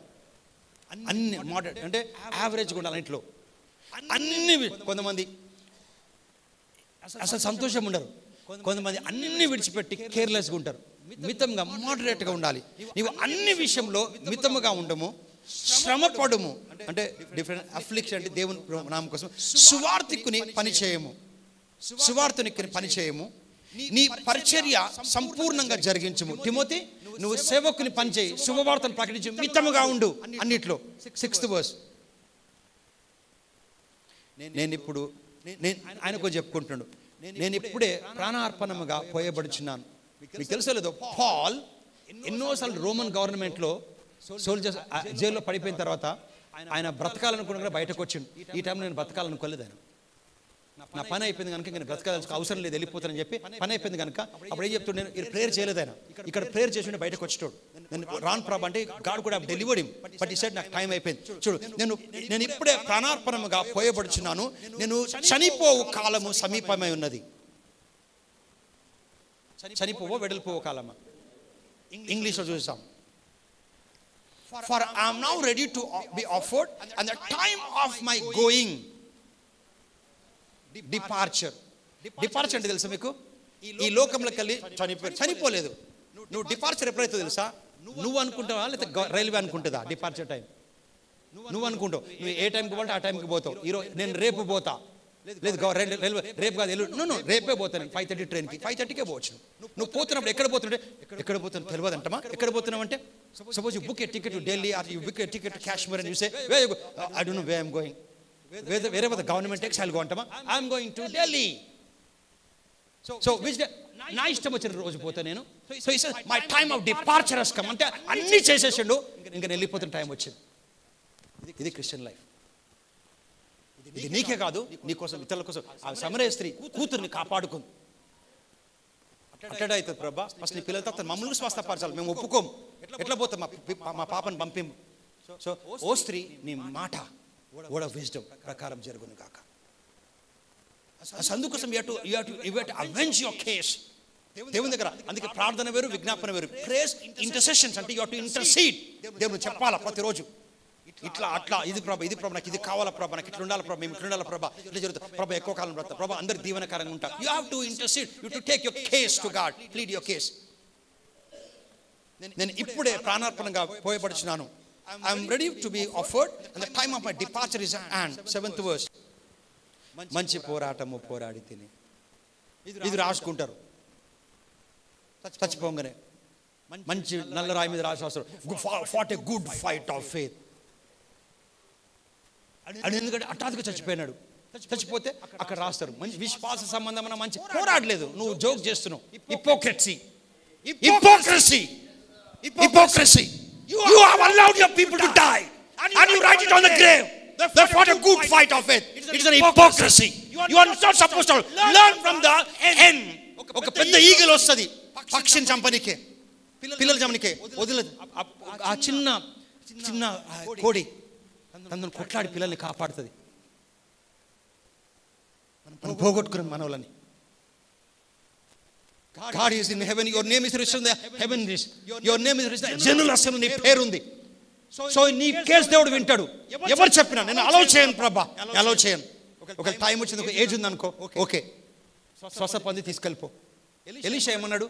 Speaker 3: అన్ని మోడరేట్ అంటే యావరేజ్గా ఉండాలి. ఇంట్లో అన్ని, కొంతమంది అసలు సంతోషం ఉండరు, కొంతమంది అన్ని విడిచిపెట్టి కేర్లెస్గా ఉంటారు. మితంగా మోడరేట్గా ఉండాలి. నీవు అన్ని విషయంలో మితముగా ఉండము, శ్రమపడుము, అంటే డిఫరెంట్ అఫ్లిక్షన్, అంటే దేవుని నామం కోసం సువార్తికుని పని చేయము, నీ పరిచర్య సంపూర్ణంగా జరిగించుము. తిమోతి, నువ్వు సేవకుని పని చేయి, శుభవార్తను ప్రకటించు, మితముగా ఉండు అన్నిట్లో. 6th verse. నేను ఆయనకు చెప్పుకుంటున్నాడు, నేను ఇప్పుడే ప్రాణార్పణముగా పోయబడుచున్నాను. మీకు తెలుసో లేదో, పాల్ ఎన్నోసార్లు రోమన్ గవర్నమెంట్లో సోల్జర్స్ జైల్లో పడిపోయిన తర్వాత ఆయన బ్రతకాలనుకున్నా బయటకు వచ్చిండు. ఈ టైంలో నేను బ్రతకాలనుకోలేదు. ఆయన నా పని అయిపోయింది కనుక నేను బ్రతకాల్సిన అవసరం లేదు, వెళ్ళిపోతానని చెప్పి పని అయిపోయింది కనుక అప్పుడు ఏం చెప్తాడు, నేను ప్రేయర్ చేయలేదు. ఆయన ఇక్కడ ప్రేయర్ చేసి బయటకు వచ్చాడు. నేను రాన్ ప్రాబ్ అంటే గాడ్ కూడా డెలివర్డ్ హిమ్, బట్ ఈ సైడ్ నాకు టైం అయిపోయింది. చూడు, నేను ఇప్పుడే ప్రాణార్పణముగా పోయబడుచున్నాను, నేను చనిపోవు కాలము సమీపమై ఉన్నది. చనిపోవో వెడలిపోవో కాలమా, ఇంగ్లీష్లో చూసాం. For I am now ready to be offered, and the time of my going, departure అంటే తెలుసా మీకు, ఈ లోకంలోకి వెళ్ళి చనిపోలేదు. నువ్వు డిపార్చర్ ఎప్పుడైతే తెలుసా, నువ్వు అనుకుంటావా లేదా రైల్వే అనుకుంటుందా? డిపార్చర్ టైం నువ్వు అనుకుంటావు, నువ్వు ఏ టైంకి పోతే ఆ టైంకి పోతావు. ఈరోజు నేను రేపు పోతా, లేదు రైల్వే రేపు కాదు, రేపే పోతాను. 5:30 ట్రైన్కి 5:30కే పోవచ్చు. నువ్వు పోతున్నప్పుడు ఎక్కడ పోతున్నావు తెలియదు అంటమా. ఎక్కడ పోతున్నావు అంటే, suppose you book a ticket to Delhi or you book a ticket to Kashmir and you say I don't know where I'm going, wherever the government takes I'll go antama, I'm going to Delhi. So which day నా ఇష్టం వచ్చిన రోజు పోతా నేను. So he says my time of departure has come, అంటే అన్ని చేసేసాడు, ఇంకా వెళ్ళిపోతున్న టైం వచ్చింది. ఇది క్రిస్టియన్ లైఫ్. ఇది నీకే కాదు, నీకోసం, ఇతరుల కోసం. ఆ సమరయ స్త్రీ కూతుర్ని కాపాడుకుంది. అట్టడా అవుతుంది ప్రభా, ఫస్ట్ నీ పిల్లలతో తన మమ్మల్ని స్వస్థపరచాలి, మేము ఒప్పుకోము, ఎట్లా పోతాం, మా పాపను పంపిము. సో ఓ స్త్రీ, నీ మాట word of wisdom ప్రకారం జరుగును గాక. అందుకోసం you have to avenge your case దేవుని దగ్గర. అందుకే ప్రార్థన వేరు, విజ్ఞాపన వేరు. ప్రేయర్స్, ఇంటర్సెషన్స్ అంటే you have to intercede. దేవుని చెప్పాలా ప్రతిరోజు, ఇట్లా అట్లా, ఇది ప్రభా నాకు ఇది కావాలా ప్రభా, నాకు ఇట్లా ఉండాలి ప్రభా, మేము ఇట్లా ఉండాలి ప్రభా, ఇట్లా జరుగుతుంది ప్రభా, ఎక్కువ కాలం బ్రతా ప్రభా, అందరికి దీవెనకరంగా ఉంటా. You have to intercede, you have to take your case to God, plead your case. నేను ఇప్పుడే ప్రాణార్పణగా పోయబడుచున్నాను, I am ready to be offered, and the time of my departure is at hand. 7th verse. మంచి పోరాటము పోరాడి తిని, ఇది రాసుకుంటారు చచ్చిపోగానే. మంచి నల్ల రాయి మీద రాసి వస్తారు, fought a good fight of faith. అని ఎందుకంటే హఠాత్తుగా చచ్చిపోయినాడు. చచ్చిపోతే అక్కడ రాస్తారు, మంచి విశ్వాస సంబంధమైన మంచి పోరాడలేదు, నువ్వు జోక్ చేస్తున్నావు. Hypocrisy. You have allowed your people to die, and you write it on the grave. They fought a good fight of faith. It is an hypocrisy. You are not supposed to learn from the end. ఒక పెద్ద eagle వస్తుంది పక్షిని చంపనికే, పిల్లలు చంపనికే వదిలేదు. ఆ చిన్న కోడి తనను కొట్లాడి పిల్లల్ని కాపాడుతుంది. మనం పోగొట్టుకున్నాం మనవలని. God is in heaven, your name is written in the heavens, your name is written in the general assembly, నీ పేరు ఉంది. సో నీ కేసు దేవుడు వింటాడు. ఎవరు చెప్పినా నేను అలౌ చేయను ప్రభా, అలౌ చేయను. ఒక టైం వచ్చింది, ఒక ఏజ్ ఉంది అనుకో, ఓకే శ్వాస పొంది తీసుకెళ్ళిపో. ఎలీషా ఏమన్నాడు,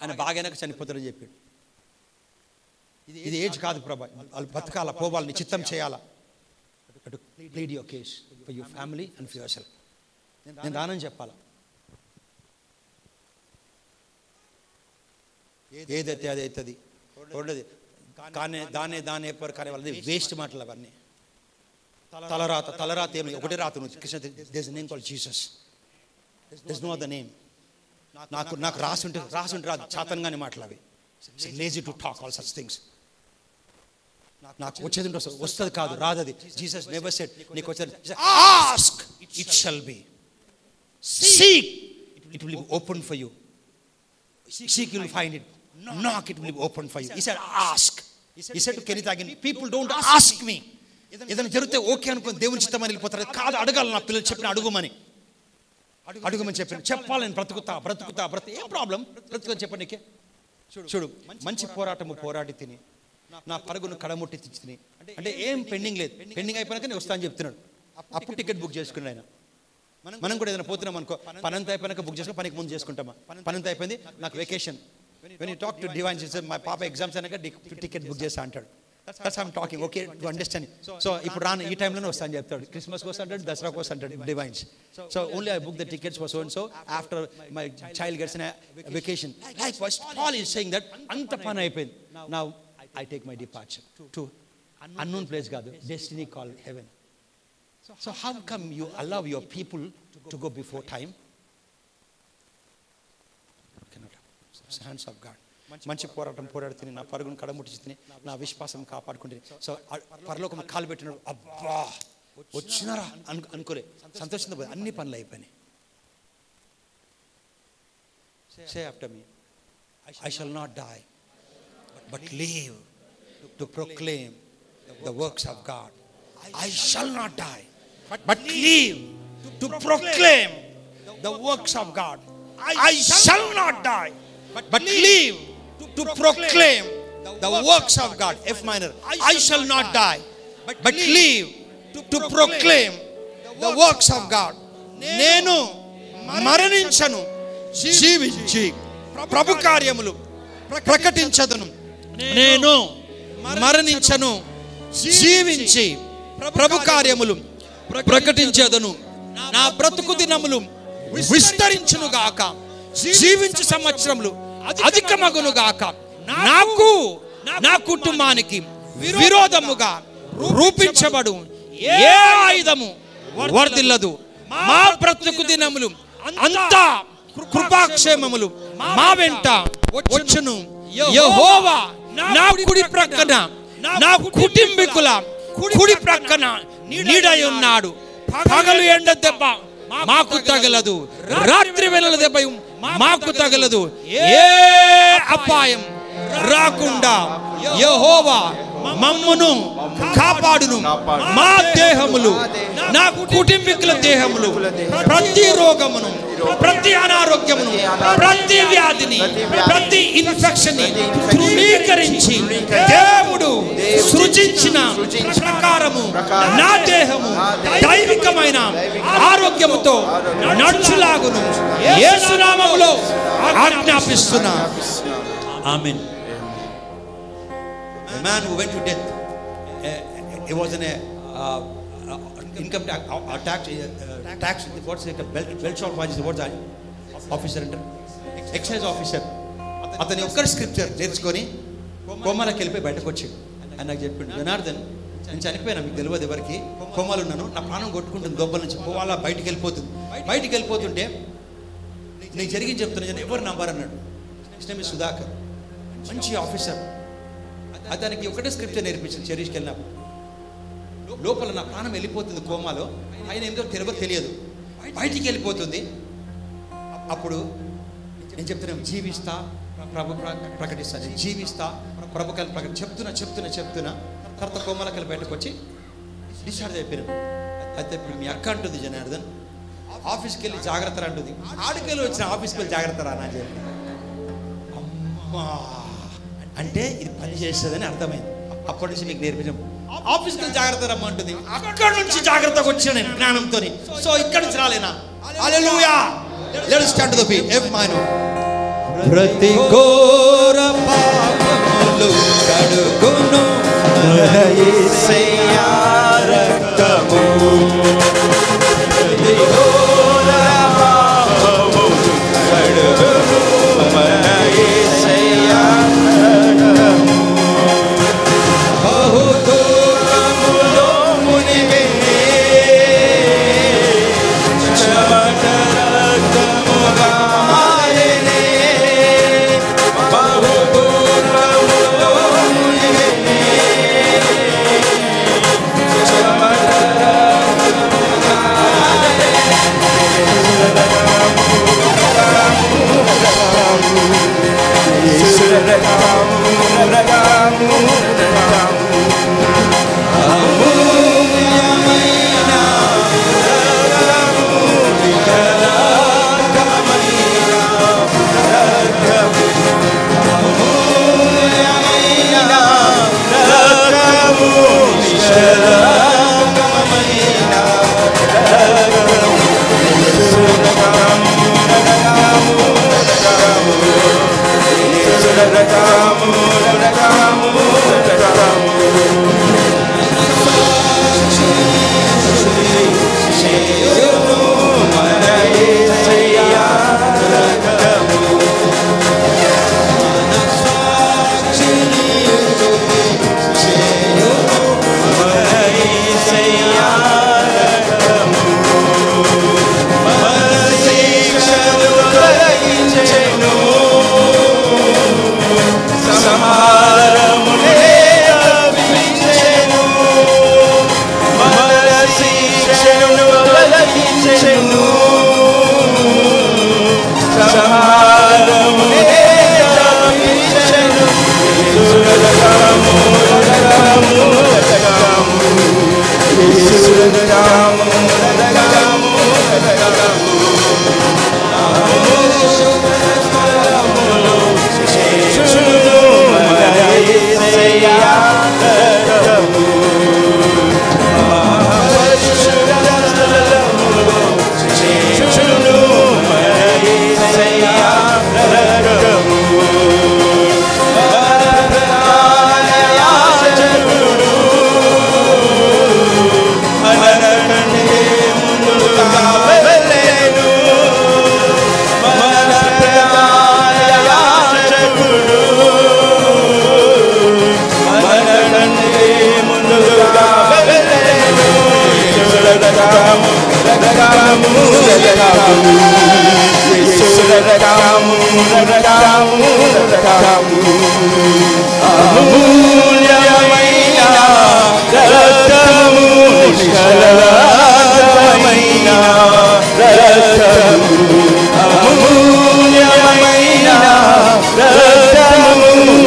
Speaker 3: ఆయన బాగానే చనిపోతాడని చెప్పాడు. ఇది ఏజ్ కాదు ప్రభా, వాళ్ళు బతకాల, పోవాలి, నీ చిత్తం చేయాలా. Plead your case for your family and for your self. నేను రానని చెప్పాలా. ఏదైతే అది అవుతుంది. రెండోది దానే పర్ కానీ వాళ్ళది వేస్ట్ మాటలు అవన్నీ. తలరాత ఏమి ఒకటే రాత Krishna, there is a name called Jesus, there is no other name. నాకు రాసి ఉంటే రాదు, చాతనగానే మాటలు అవి. Lazy to talk all such things. నాకు వచ్చేది వస్తుంది కాదు, రాదు అది. జీసస్ నెవర్ సెడ్ నీకు వచ్చేది. Ask it shall be, seek it will be open for you, seek you will find it, knock it will be open for you. He said ask. He said to Kenita again, people don't ask me. ఏదైనా జరిగితే okay అనుకుని దేవుని చిత్తమని వెళ్ళిపోతారు. కాదు, అడగాలి. నా పిల్లలు చెప్పిన అడుగుమని చెప్పాను. చెప్పాలి, నేను బ్రతుకుతా ఏం ప్రాబ్లం, బ్రతుకుని చెప్పండి. నీకే చూడు, మంచి పోరాడి తిని నా పరుగును కడముట్టి తిని, అంటే ఏం పెండింగ్ లేదు. పెండింగ్ అయిపోయినాక నేను వస్తాను చెప్తున్నాడు. అప్పుడు టికెట్ బుక్ చేసుకున్నాడు ఆయన. మనం కూడా ఏదైనా పోతున్నాం అనుకో, పనంతా అయిపోయినాక బుక్ చేసుకుని పనికి ముందు చేసుకుంటామా. పనంతా అయిపోయింది, నాకు vacation. When you talk to divine, he says, my papa exams anaka ticket book chesa antadu. That's how I'm talking, okay, to understand. So ippudu raan ee time lone vastanu cheptadu. Christmas ko antadu, Dasara ko antadu divines. So only I book the tickets for so and so after my child gets in a vacation. Likewise, Paul is saying that anta pani ayipindi. Now I take my departure to unknown place kaadu, destiny called heaven. So how come you allow your people to go before time? Hands of God. మంచి పోరాడుతుంది, నా పరుగును కడముట్టించుతుంది, నా విశ్వాసం కాపాడుకుంటుంది. So పరలోకం కాలు పెట్టినాడు, అబ్బా వచ్చినారా అనుకోలే, సంతోషంతో పోయి అన్ని పనులు అయిపోయినాయి. Say after me, I shall not die but live to proclaim the works of God. I shall not die but live to proclaim the works of God. I shall not die but live to proclaim the works of God. F minor. I shall not die but live to proclaim the works of God. నేను మరణించను, జీవించి ప్రభు కార్యములు ప్రకటించదును. నేను మరణించను, జీవించి ప్రభు కార్యములు ప్రకటించదును. నా బ్రతుకు దినములు విస్తరించును గాక, జీవించు సంవత్సరములు అధికమగును గాక. నాకు నా కుటుంబానికి విరోధముగా రూపించబడు ఏ ఆయుధము వర్ధిల్లదు. మా బ్రతుకు దినములు అంతా కృపాక్షేమములు మా వెంట వచ్చును. యెహోవా నా కుడి ప్రక్కన, నా కుటుంబీకుల కుడి ప్రక్కన నీడై ఉన్నాడు. పగలు ఎండ దెబ్బ మాకు తగలదు, రాత్రి వేళల దెబ్బ మాకు తగలదు. ఏ అపాయం రాకుండా యెహోవా మమ్మును కాపాడును. మా దేహములు, నా కుటుంబీకుల దేహములు ప్రతి రోగమును, ప్రతి అనారోగ్యమును, ప్రతి వ్యాధిని, ప్రతి ఇన్ఫెక్షన్ ధృవీకరించి దేవుడు సృజించిన ప్రకారము నా దేహము దైవికమైన ఆరోగ్యముతో నడుచులాగును యేసు నామములో ఆజ్ఞాపిస్తున్నా. ఆమేన్. A man who went to death, he was in a income tax what's it, belt shop was what's that officer, excise officer. అతని ఒక్క స్క్రిప్చర్ నేర్చుకొని కోమాలకు వెళ్ళిపోయి బయటకు వచ్చాడు. ఆయన నాకు చెప్పిండు, జనార్దన్ నేను చనిపోయినా, మీకు తెలియదు ఎవరికి, కోమాలు ఉన్నాను, నా ప్రాణం కొట్టుకుంటుంది దొబ్బల నుంచి, పోవాలా బయటికి వెళ్ళిపోతుంటే నీకు జరిగింది చెప్తున్నా, ఎవరు నంబర్ అన్నాడు. ఇష్టమే సుధాకర్, మంచి ఆఫీసర్. అతనికి ఒకటే స్క్రిప్చర్ నేర్పించింది. చెరీష్కి వెళ్ళినప్పుడు లోపల నా ప్రాణం వెళ్ళిపోతుంది కోమాలో, ఆయన ఏదో తెలియదు, బయటికి వెళ్ళిపోతుంది. అప్పుడు నేను చెప్తున్నాను, జీవిస్తా ప్రభు ప్రకటిస్తాను, జీవిస్తా ప్రభు కలిపి చెప్తున్నా. తర్వాత కోమాలకి బయటకు వచ్చి డిశ్చార్జ్ అయిపోయినాను. అయితే ఇప్పుడు మీ అక్క అంటుంది, జనార్దన్ ఆఫీస్కి వెళ్ళి జాగ్రత్త అంటుంది. ఆడికెళ్ళి వచ్చిన ఆఫీస్కి వెళ్ళి జాగ్రత్త రా అని చెప్పి, అమ్మా అంటే ఇది పని చేస్తుందని అర్థమైంది. అప్పటి నుంచి మీకు నేర్పించాం. ఆఫీస్కి వెళ్ళి జాగ్రత్త రమ్మంటుంది, అక్కడ నుంచి జాగ్రత్తగా వచ్చాను నేను జ్ఞానంతో. సో ఇక్కడ నుంచి రాలేనా? Hallelujah. Let's stand to the beat. F minor. ప్రతి ఘోర పాపముల పాపములు కడుగును మన యేసయ్యా రక్తము. ఘోర పాపములు కడుగును మన యేసయ్యా రక్తము. బహు దూరములో మునిగినే చెమట రక్తముగా మారెనే. బహు దూరములో మునిగినే చెమట రక్తముగా అమూల్యమైన రక్తము, నిష్కళంకమైన రక్తము. అమూల్యమైన రక్తము, నిష్కళంకమైన రక్తము. మన యేసయ్యా రక్తము. మన యేసయ్యా రక్తము. మన శిక్షను తొలగించెను, సంహారమునే తప్పించెను. మన శిక్షను తొలగించెను, సంహారమునే తప్పించెను. యేసు రక్తము, రక్తము, రక్తము. యేసు రక్తము, రక్తము, రక్తము. చేయును మన యేసయ్యా రక్తము. మహాపరిశుద్ధ స్థలములో చేయును మన యేసయ్యా రక్తము. ప్రధాన యాజకుడు మనకంటే ముందుగా వెళ్ళెను. మన ప్రధాన యాజకుడు మనకంటే ముందుగా వెళ్ళెను. యేసు రక్తము, రక్తము, రక్తము. యేసు రక్తము, రక్తము, రక్తము. అమూల్యమైన రక్తము, నిష్కళంకమైన రక్తము. అమూల్యమైన రక్తము,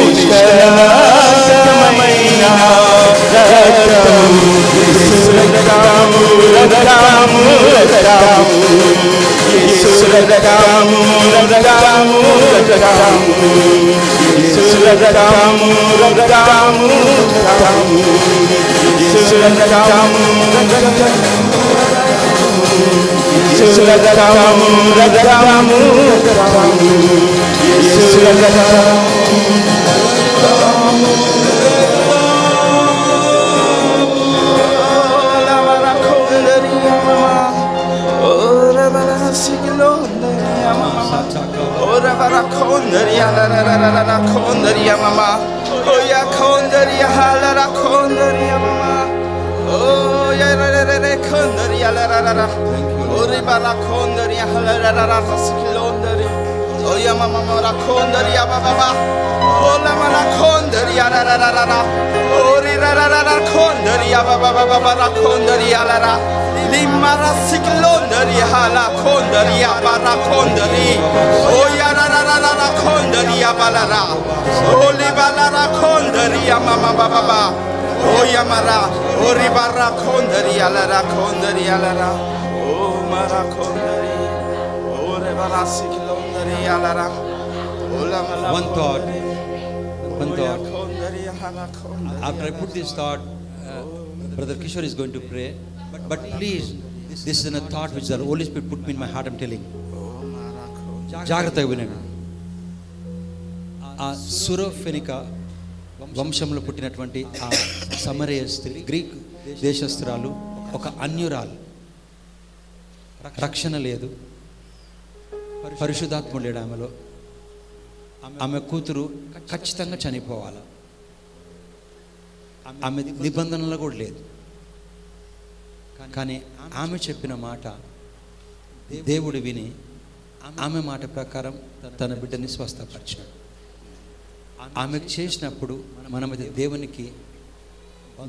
Speaker 3: నిష్కళంకమైన రక్తము. యేసు రక్తము, రక్తము, రక్తము. యేసు రక్తము, రక్తము, రక్తము. యేసు రక్తము, రక్తము, రక్తము. యేసు రక్తము, యేసు రక్తము, రక్తము, రక్తము. యేసు రక్తము. Limara siklondari hala kondari abara kondari oyara la la la kondari abalara oli balara kondari mama baba oyamara ori bara kondari alara kondari alara o mara kondari ore bara siklondari alara ola mala One thought.
Speaker 1: kondari hala kondari.
Speaker 3: After I put this thought, Brother Kishore is going to pray. But please, this is a thought which the Holy Spirit put me in my heart. I'm telling. జాగ్రత్తగా వినండి. ఆ సురఫెనిక
Speaker 2: వంశంలో పుట్టినటువంటి ఆ సమరయ స్త్రీ, Greek దేశస్తురాలు, ఒక అన్యురాలు, రక్షణ లేదు, పరిశుద్ధాత్మ లేడు ఆమెలో. ఆమె కూతురు ఖచ్చితంగా చనిపోవాలి. ఆమె నిబంధనలు కూడా లేదు. కానీ ఆమె చెప్పిన మాట దేవుడు విని ఆమె మాట ప్రకారం తన బిడ్డని స్వస్థపరిచాడు. ఆమెకు చేసినప్పుడు మనమైతే దేవునికి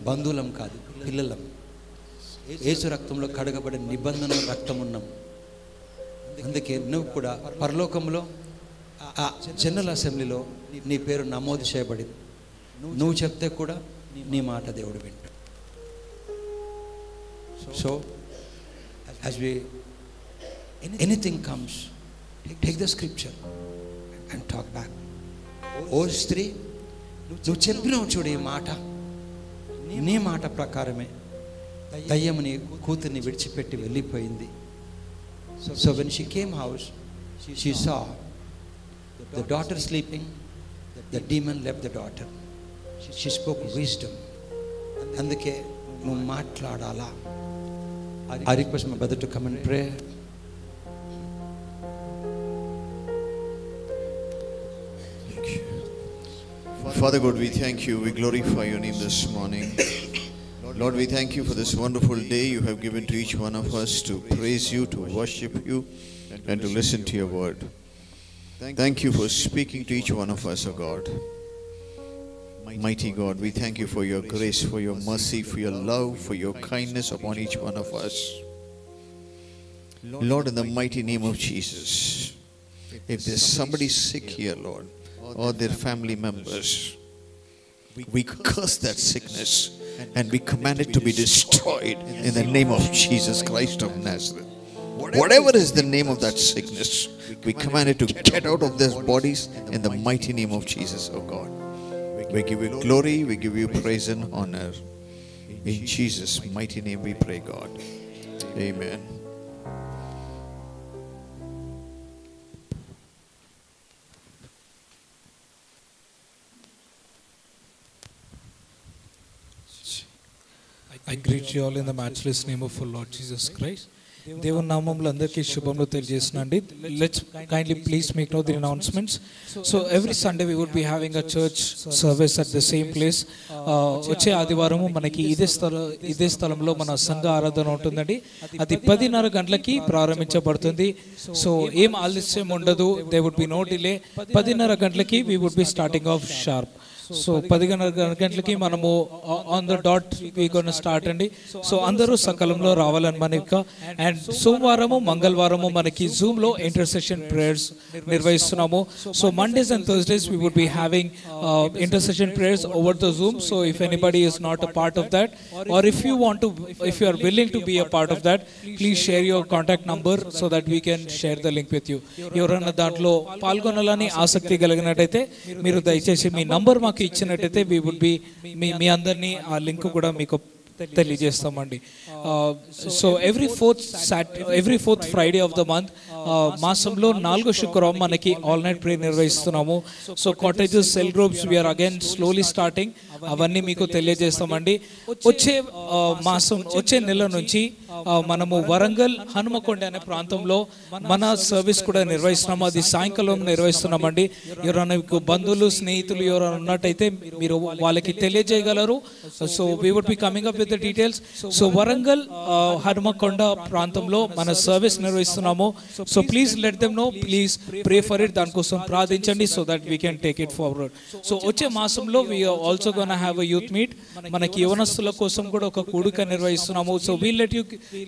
Speaker 2: బంధువులం కాదు, పిల్లలం. యేసు రక్తంలో కడగబడిన నిబంధన రక్తం ఉన్నాం. అందుకే నువ్వు కూడా పరలోకంలో ఆ జనరల్ అసెంబ్లీలో నీ పేరు నమోదు చేయబడింది. నువ్వు చెప్తే కూడా నీ మాట దేవుడు వింటాడు. So as we anything comes, take the scripture and talk back. ఓ స్త్రీ, నువ్వు చెప్పినావు చూడు ఈ మాట, నీ మాట ప్రకారమే దయ్యము నీ కూతుర్ని విడిచిపెట్టి వెళ్ళిపోయింది. So when she came house, she saw the daughter sleeping, the demon left the daughter. She spoke wisdom. అందుకే నువ్వు మాట్లాడాలా. I request my brother to come and pray.
Speaker 4: Thank you. Father God, we thank you, we glorify your name this morning. Lord, we thank you for this wonderful day you have given to each one of us to praise you, to worship you, and to listen to your word. Thank you for speaking to each one of us, O God. Mighty God, we thank you for your grace, for your mercy, for your love, for your kindness upon each one of us. Lord, in the mighty name of Jesus, if there's somebody sick here, Lord, or their family members, we curse that sickness and we command it to be destroyed in the name of Jesus Christ of Nazareth. Whatever is the name of that sickness, we command it to get out of their bodies in the mighty name of Jesus, oh God. We give you glory, we give you praise and honor. In Jesus' mighty name we pray, God. Amen.
Speaker 1: I greet you all in the matchless name of our Lord Jesus Christ. దేవుని నామములో అందరికీ శుభములు తెలియజేస్తున్నాండి. Let's kindly please make know the announcements. So every Sunday we would be having a church service at the same place. వచ్చే ఆదివారము మనకి ఇదే స్థలంలో మన సంఘ ఆరాధన ఉంటుందండి. అది 10:30 గంటలకి ప్రారంభించబడుతుంది. సో ఏం ఆలస్యం ఉండదు. They would be no delay. 10:30 గంటలకి we would be starting off sharp. So 10 గంటలకి మనము on the dot we gonna start అండి. సో అందరూ సకాలంలో రావాలని మనకి. అండ్ సోమవారము మంగళవారము మనకి జూమ్లో ఇంటర్సెషన్ ప్రేయర్స్ నిర్వహిస్తున్నాము. So Mondays and Thursdays we would be having intercession prayers over the Zoom. So if anybody is not a part of that, or if you are willing to be a part of that, please share your contact number so that we can share the link with you. ఎవరైనా దాంట్లో పాల్గొనాలని ఆసక్తి కలిగినట్టయితే మీరు దయచేసి మీ number మాకు ఇచ్చినట్టయితే we would B మీ అందరినీ ఆ లింక్ కూడా మీకు తెలియజేస్తామండి. So every fourth Friday of the month, మాసంలో 4వ శుక్రవారం మనకి ఆల్ నైట్ ప్రేయర్ నిర్వహిస్తున్నాము. So cottages, cell groups we are again slowly starting. అవన్నీ మీకు తెలియజేస్తామండి. వచ్చే నెల నుంచి మనము వరంగల్ హనుమకొండ అనే ప్రాంతంలో మన సర్వీస్ కూడా నిర్వహిస్తున్నాము. అది సాయంకాలం నిర్వహిస్తున్నామండి. ఎవరైనా మీకు బంధువులు, స్నేహితులు ఎవరైనా ఉన్నట్టయితే మీరు వాళ్ళకి తెలియజేయగలరు. So we would be coming up with the details. So Warangal Hanumakonda ప్రాంతంలో మన సర్వీస్ నిర్వహిస్తున్నాము. So please let them know, please pray for it. దానికోసం ప్రార్థించండి so that we can take it forward. So వచ్చే మాసంలో we also gonna have a youth meet. మనకి యవనస్తుల కోసం కూడా ఒక కూడిక నిర్వహిస్తున్నాము. So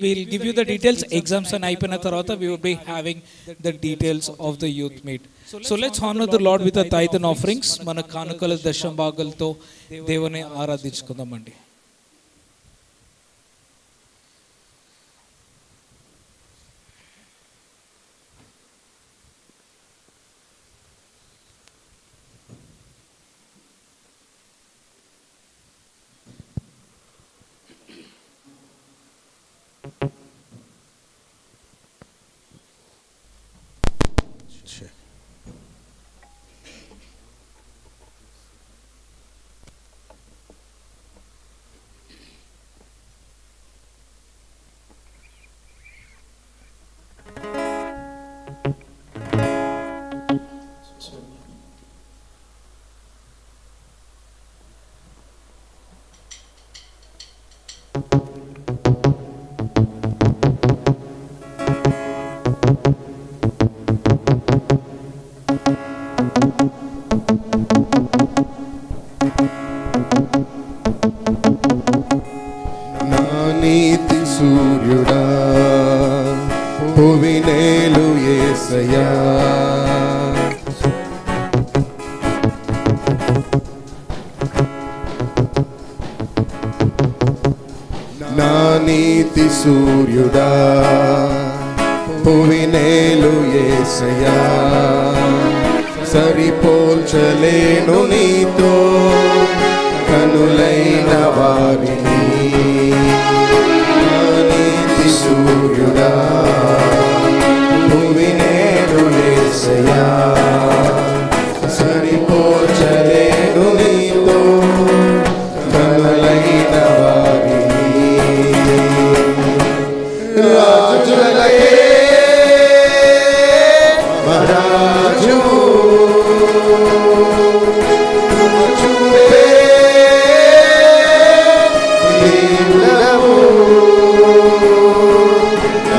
Speaker 1: we'll give you the details. Exams and అయిపోయిన తర్వాత we will be having the details of the youth meet. So let's honor the Lord with the tithe and offerings. మన కానుకల దశమ భాగాలతో దేవుని ఆరాధించుకుందామండి.
Speaker 5: నీతి సూర్యుడా భువినేలు యేసయ్యా సరిపోల్చలేను నీతో కనులైన వారిని నీతి సూర్యుడా భువినేలు యేసయ్యా సరిపోల్చలేను నీతో కనులైన వారిని రాజులకే మహారాజు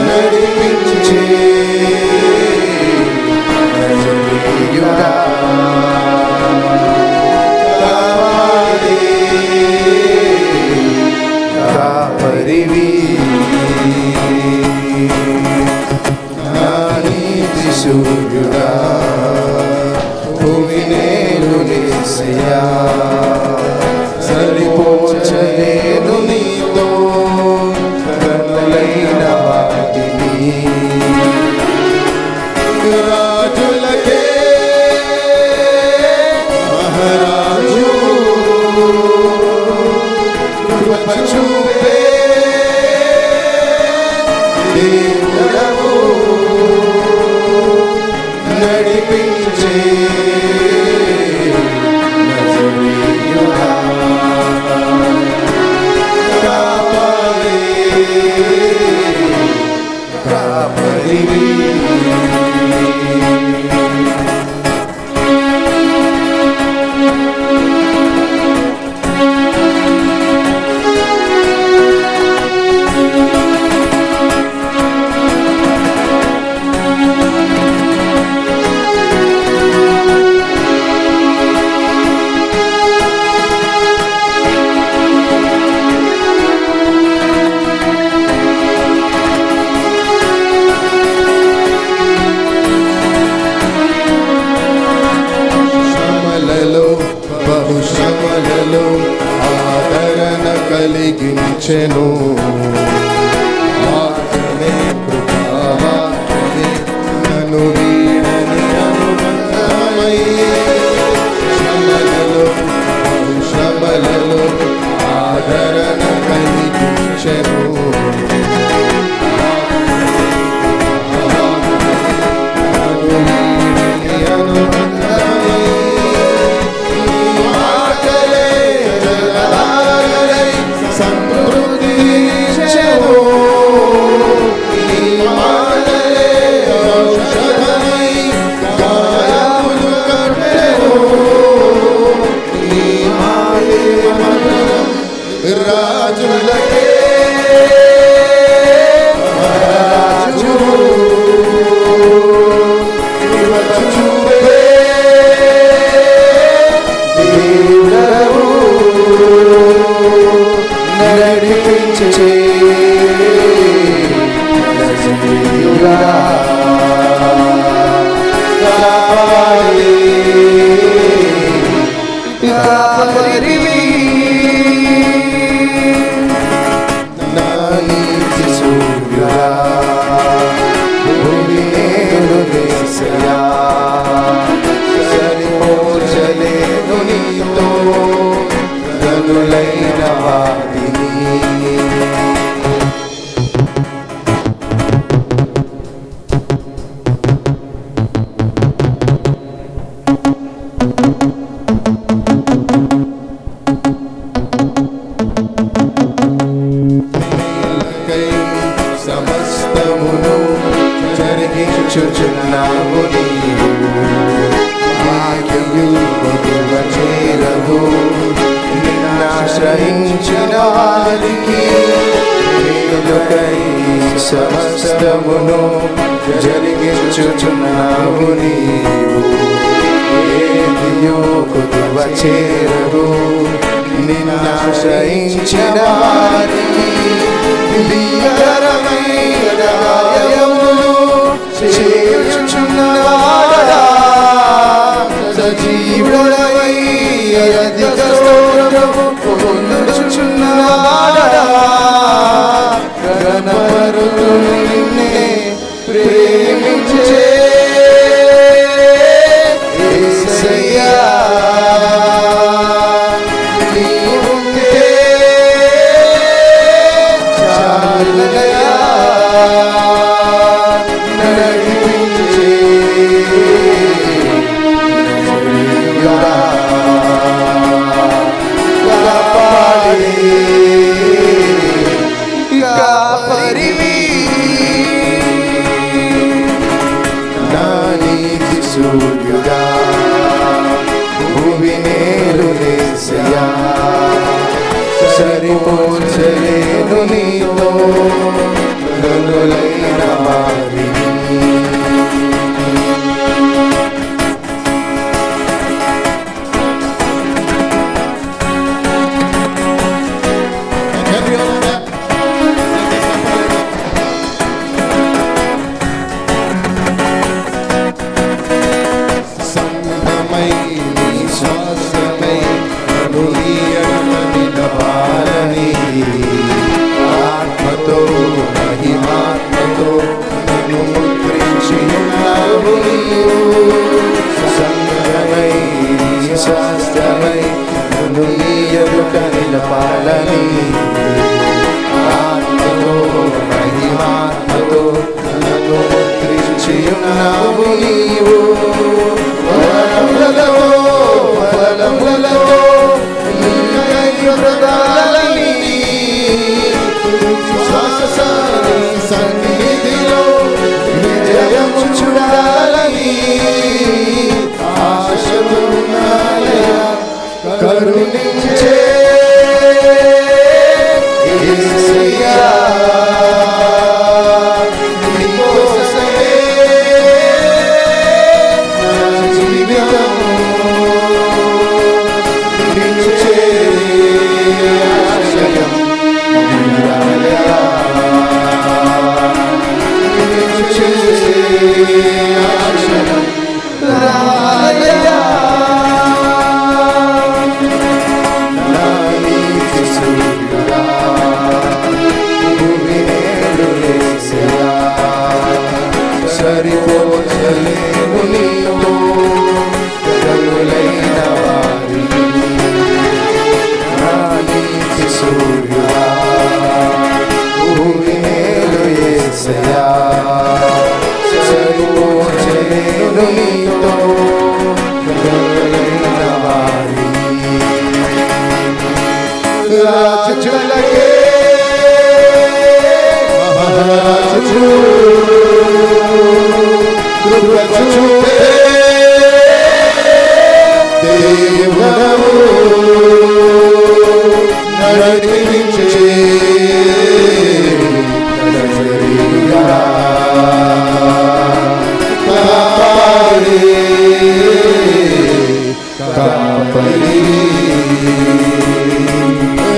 Speaker 5: నడిపించే కాపరివి నా నీతి సూర్యుడా భువినేలు యేసయ్యా సరిపోల్చలేను నీతో కనులైన వాటిని రాజులకే మహారాజు చూపే దేవుడవు నడిపించే నజరేయుడా కాపాడే కాపరివి బహుశ్రమలలో ఆదరణ కలిగించెను మాత్రమే కృపావాక్యమే నన్ను వీడని అనుబంధమై శ్రమలలో ఆదరణ కలిగించెను రాజులకే రాజు చూపే దేవుడవు నడిపించే నజరేయుడా కాపాడే కాపరివి నా నీతి సూర్యుడా భువినేలు యేసయ్యా సరిపోల్చలేను నీతో కనులైన వాటిని సమస్తమును జరిగించుచున్నావు నీవు భాగ్యముల చేరవు నిన్నాశ్రయించిన వారికి మేలుకై సమస్తమును జరిగించుచున్నావు నీవు ఏదియో కొదువ చేరవు నిన్నాశ్రయించిన వారికి దివ్యకరమైన కార్యములు చేయుచున్నాడా సజీవుడవై అధిక స్తోత్రము పొందుచున్నాడా నీతి సూర్యుడా భూమి నేలు యేసయ్యా సరిపోల్చలేను నీతో గనులైన వారిని సంఘమై నీ శ్వాసమై నిలపాలని ఆత్మతో మహిమాత్మతో నన్ను ముద్రించి ఉన్నావు నీవు సంఘమై నీ శ్వాసమై నన్ను నీ ఎదుట నిలపాలని ఆత్మతో మహిమాత్మతో నన్ను ముద్రించి ఉన్నావు నీవు ఫలములలో సన్నిధిలో విజయము చూడాలని ఆశతో కరుణించే యేసయ్యా నీకోసమే నా జీవితం నిన్ను చేరే ఆశయం నీరాలయా నిన్ను చేరే ఆశయం రాలయా నా నీతి సూర్యుడా భూమి నేలు యేసయ్యా సరిపోల్చలేను నీతో గనులైన వారిని నా నీతి సూర్యుడా భూమి నేలు యేసయ్యా సరిపోల్చలేను నీతో గనులైన వారిని రాజులకే మహారాజు కృప చూపే దేవుడవు నడిపించే నజరీయుడా కాపాడే కాపరి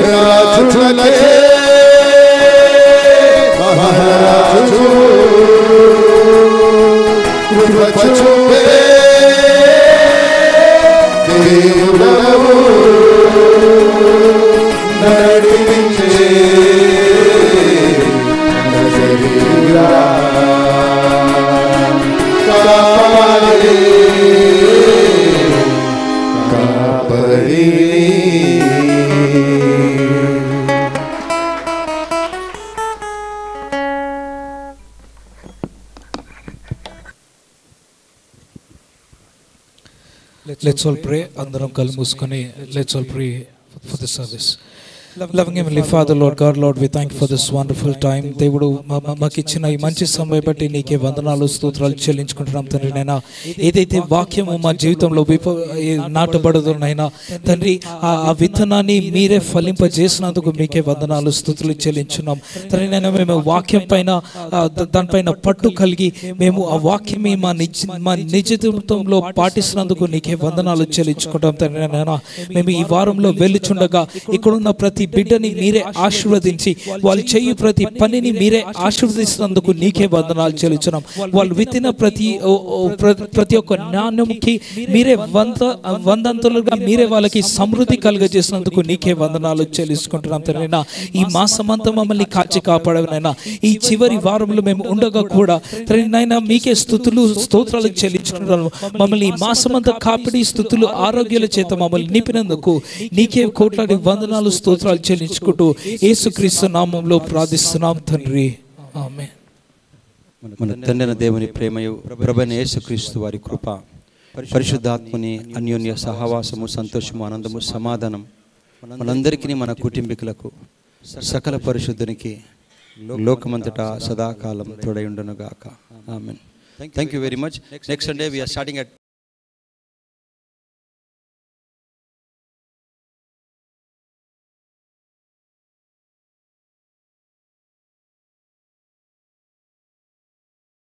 Speaker 5: రాజులకే మహారాజు కృప చూపే దేవుడవు నడిపించే నజరీయుడా కాపాడే కాపరి
Speaker 1: Let's all pray. Andaram kallu mooskoni. Let's all pray for the service. Loving Heavenly Father, Lord God, Lord, we thank you for this wonderful time. దేవుడు మాకు ఇచ్చిన ఈ మంచి సమయం బట్టి నీకే వందనాలు స్తోత్రాలు చెల్లించుకుంటున్నాం తండ్రి. నైనా ఏదైతే వాక్యము మా జీవితంలో నాటబడదు నైనా తండ్రి, ఆ విత్తనాన్ని మీరే ఫలింపజేసినందుకు మీకే వందనాలు స్తోత్రాలు చెల్లించున్నాం తండ్రి. నైనా మేము వాక్యం పైన దానిపైన పట్టు కలిగి మేము ఆ వాక్యం మా నిజ జీవితంలో పాటిస్తున్నందుకు నీకే వందనాలు చెల్లించుకుంటాం తండ్రి. నైనా మేము ఈ వారంలో వెళ్ళుచుండగా ఇక్కడున్న ప్రతి బిడ్డని మీరే ఆశీర్వదించి వాళ్ళు చేయు ప్రతి పనిని మీరే ఆశీర్వదిస్తున్నందుకు నీకే వందనాలు చెల్లించున్నాం. వాళ్ళు విత్తిన ప్రతి ఒక్క జ్ఞానంకి మీరే వందంతులుగా మీరే వాళ్ళకి సమృద్ధి కలుగజేసినందుకు నీకే వందనాలు చెల్లించుకుంటున్నాం తండ్రి. ఈ మాసమంతా మమ్మల్ని కాచి కాపాడనైనా ఈ చివరి వారంలో మేము ఉండగా కూడా తండ్రి నైనా మీకే స్తుతులు స్తోత్రాలు చెల్లించుకుంటున్నాము. మమ్మల్ని ఈ మాసమంతా కాపాడి స్తుతులు ఆరోగ్యాల చేత మమ్మల్ని నింపినందుకు నీకే కోట్లాది వందనాలు స్తోత్రాలు చెల్లించుకుంటూ యేసుక్రీస్తు నామములో ప్రార్థిస్తున్నాం తండ్రి. ఆమేన్.
Speaker 2: మన తండ్రి దేవుని ప్రేమయు ప్రభువైన యేసుక్రీస్తు వారి కృప పరిశుద్ధాత్మని అన్యోన్య సహవాసము సంతోషము ఆనందము సమాధానం మనందరికీ మన కుటుంబీకులకు సకల పరిశుద్ధునికి లోకమంతటా సదాకాలం తోడై ఉండునుగాక. ఆమేన్.
Speaker 3: Thank you very much. Next Sunday we are starting at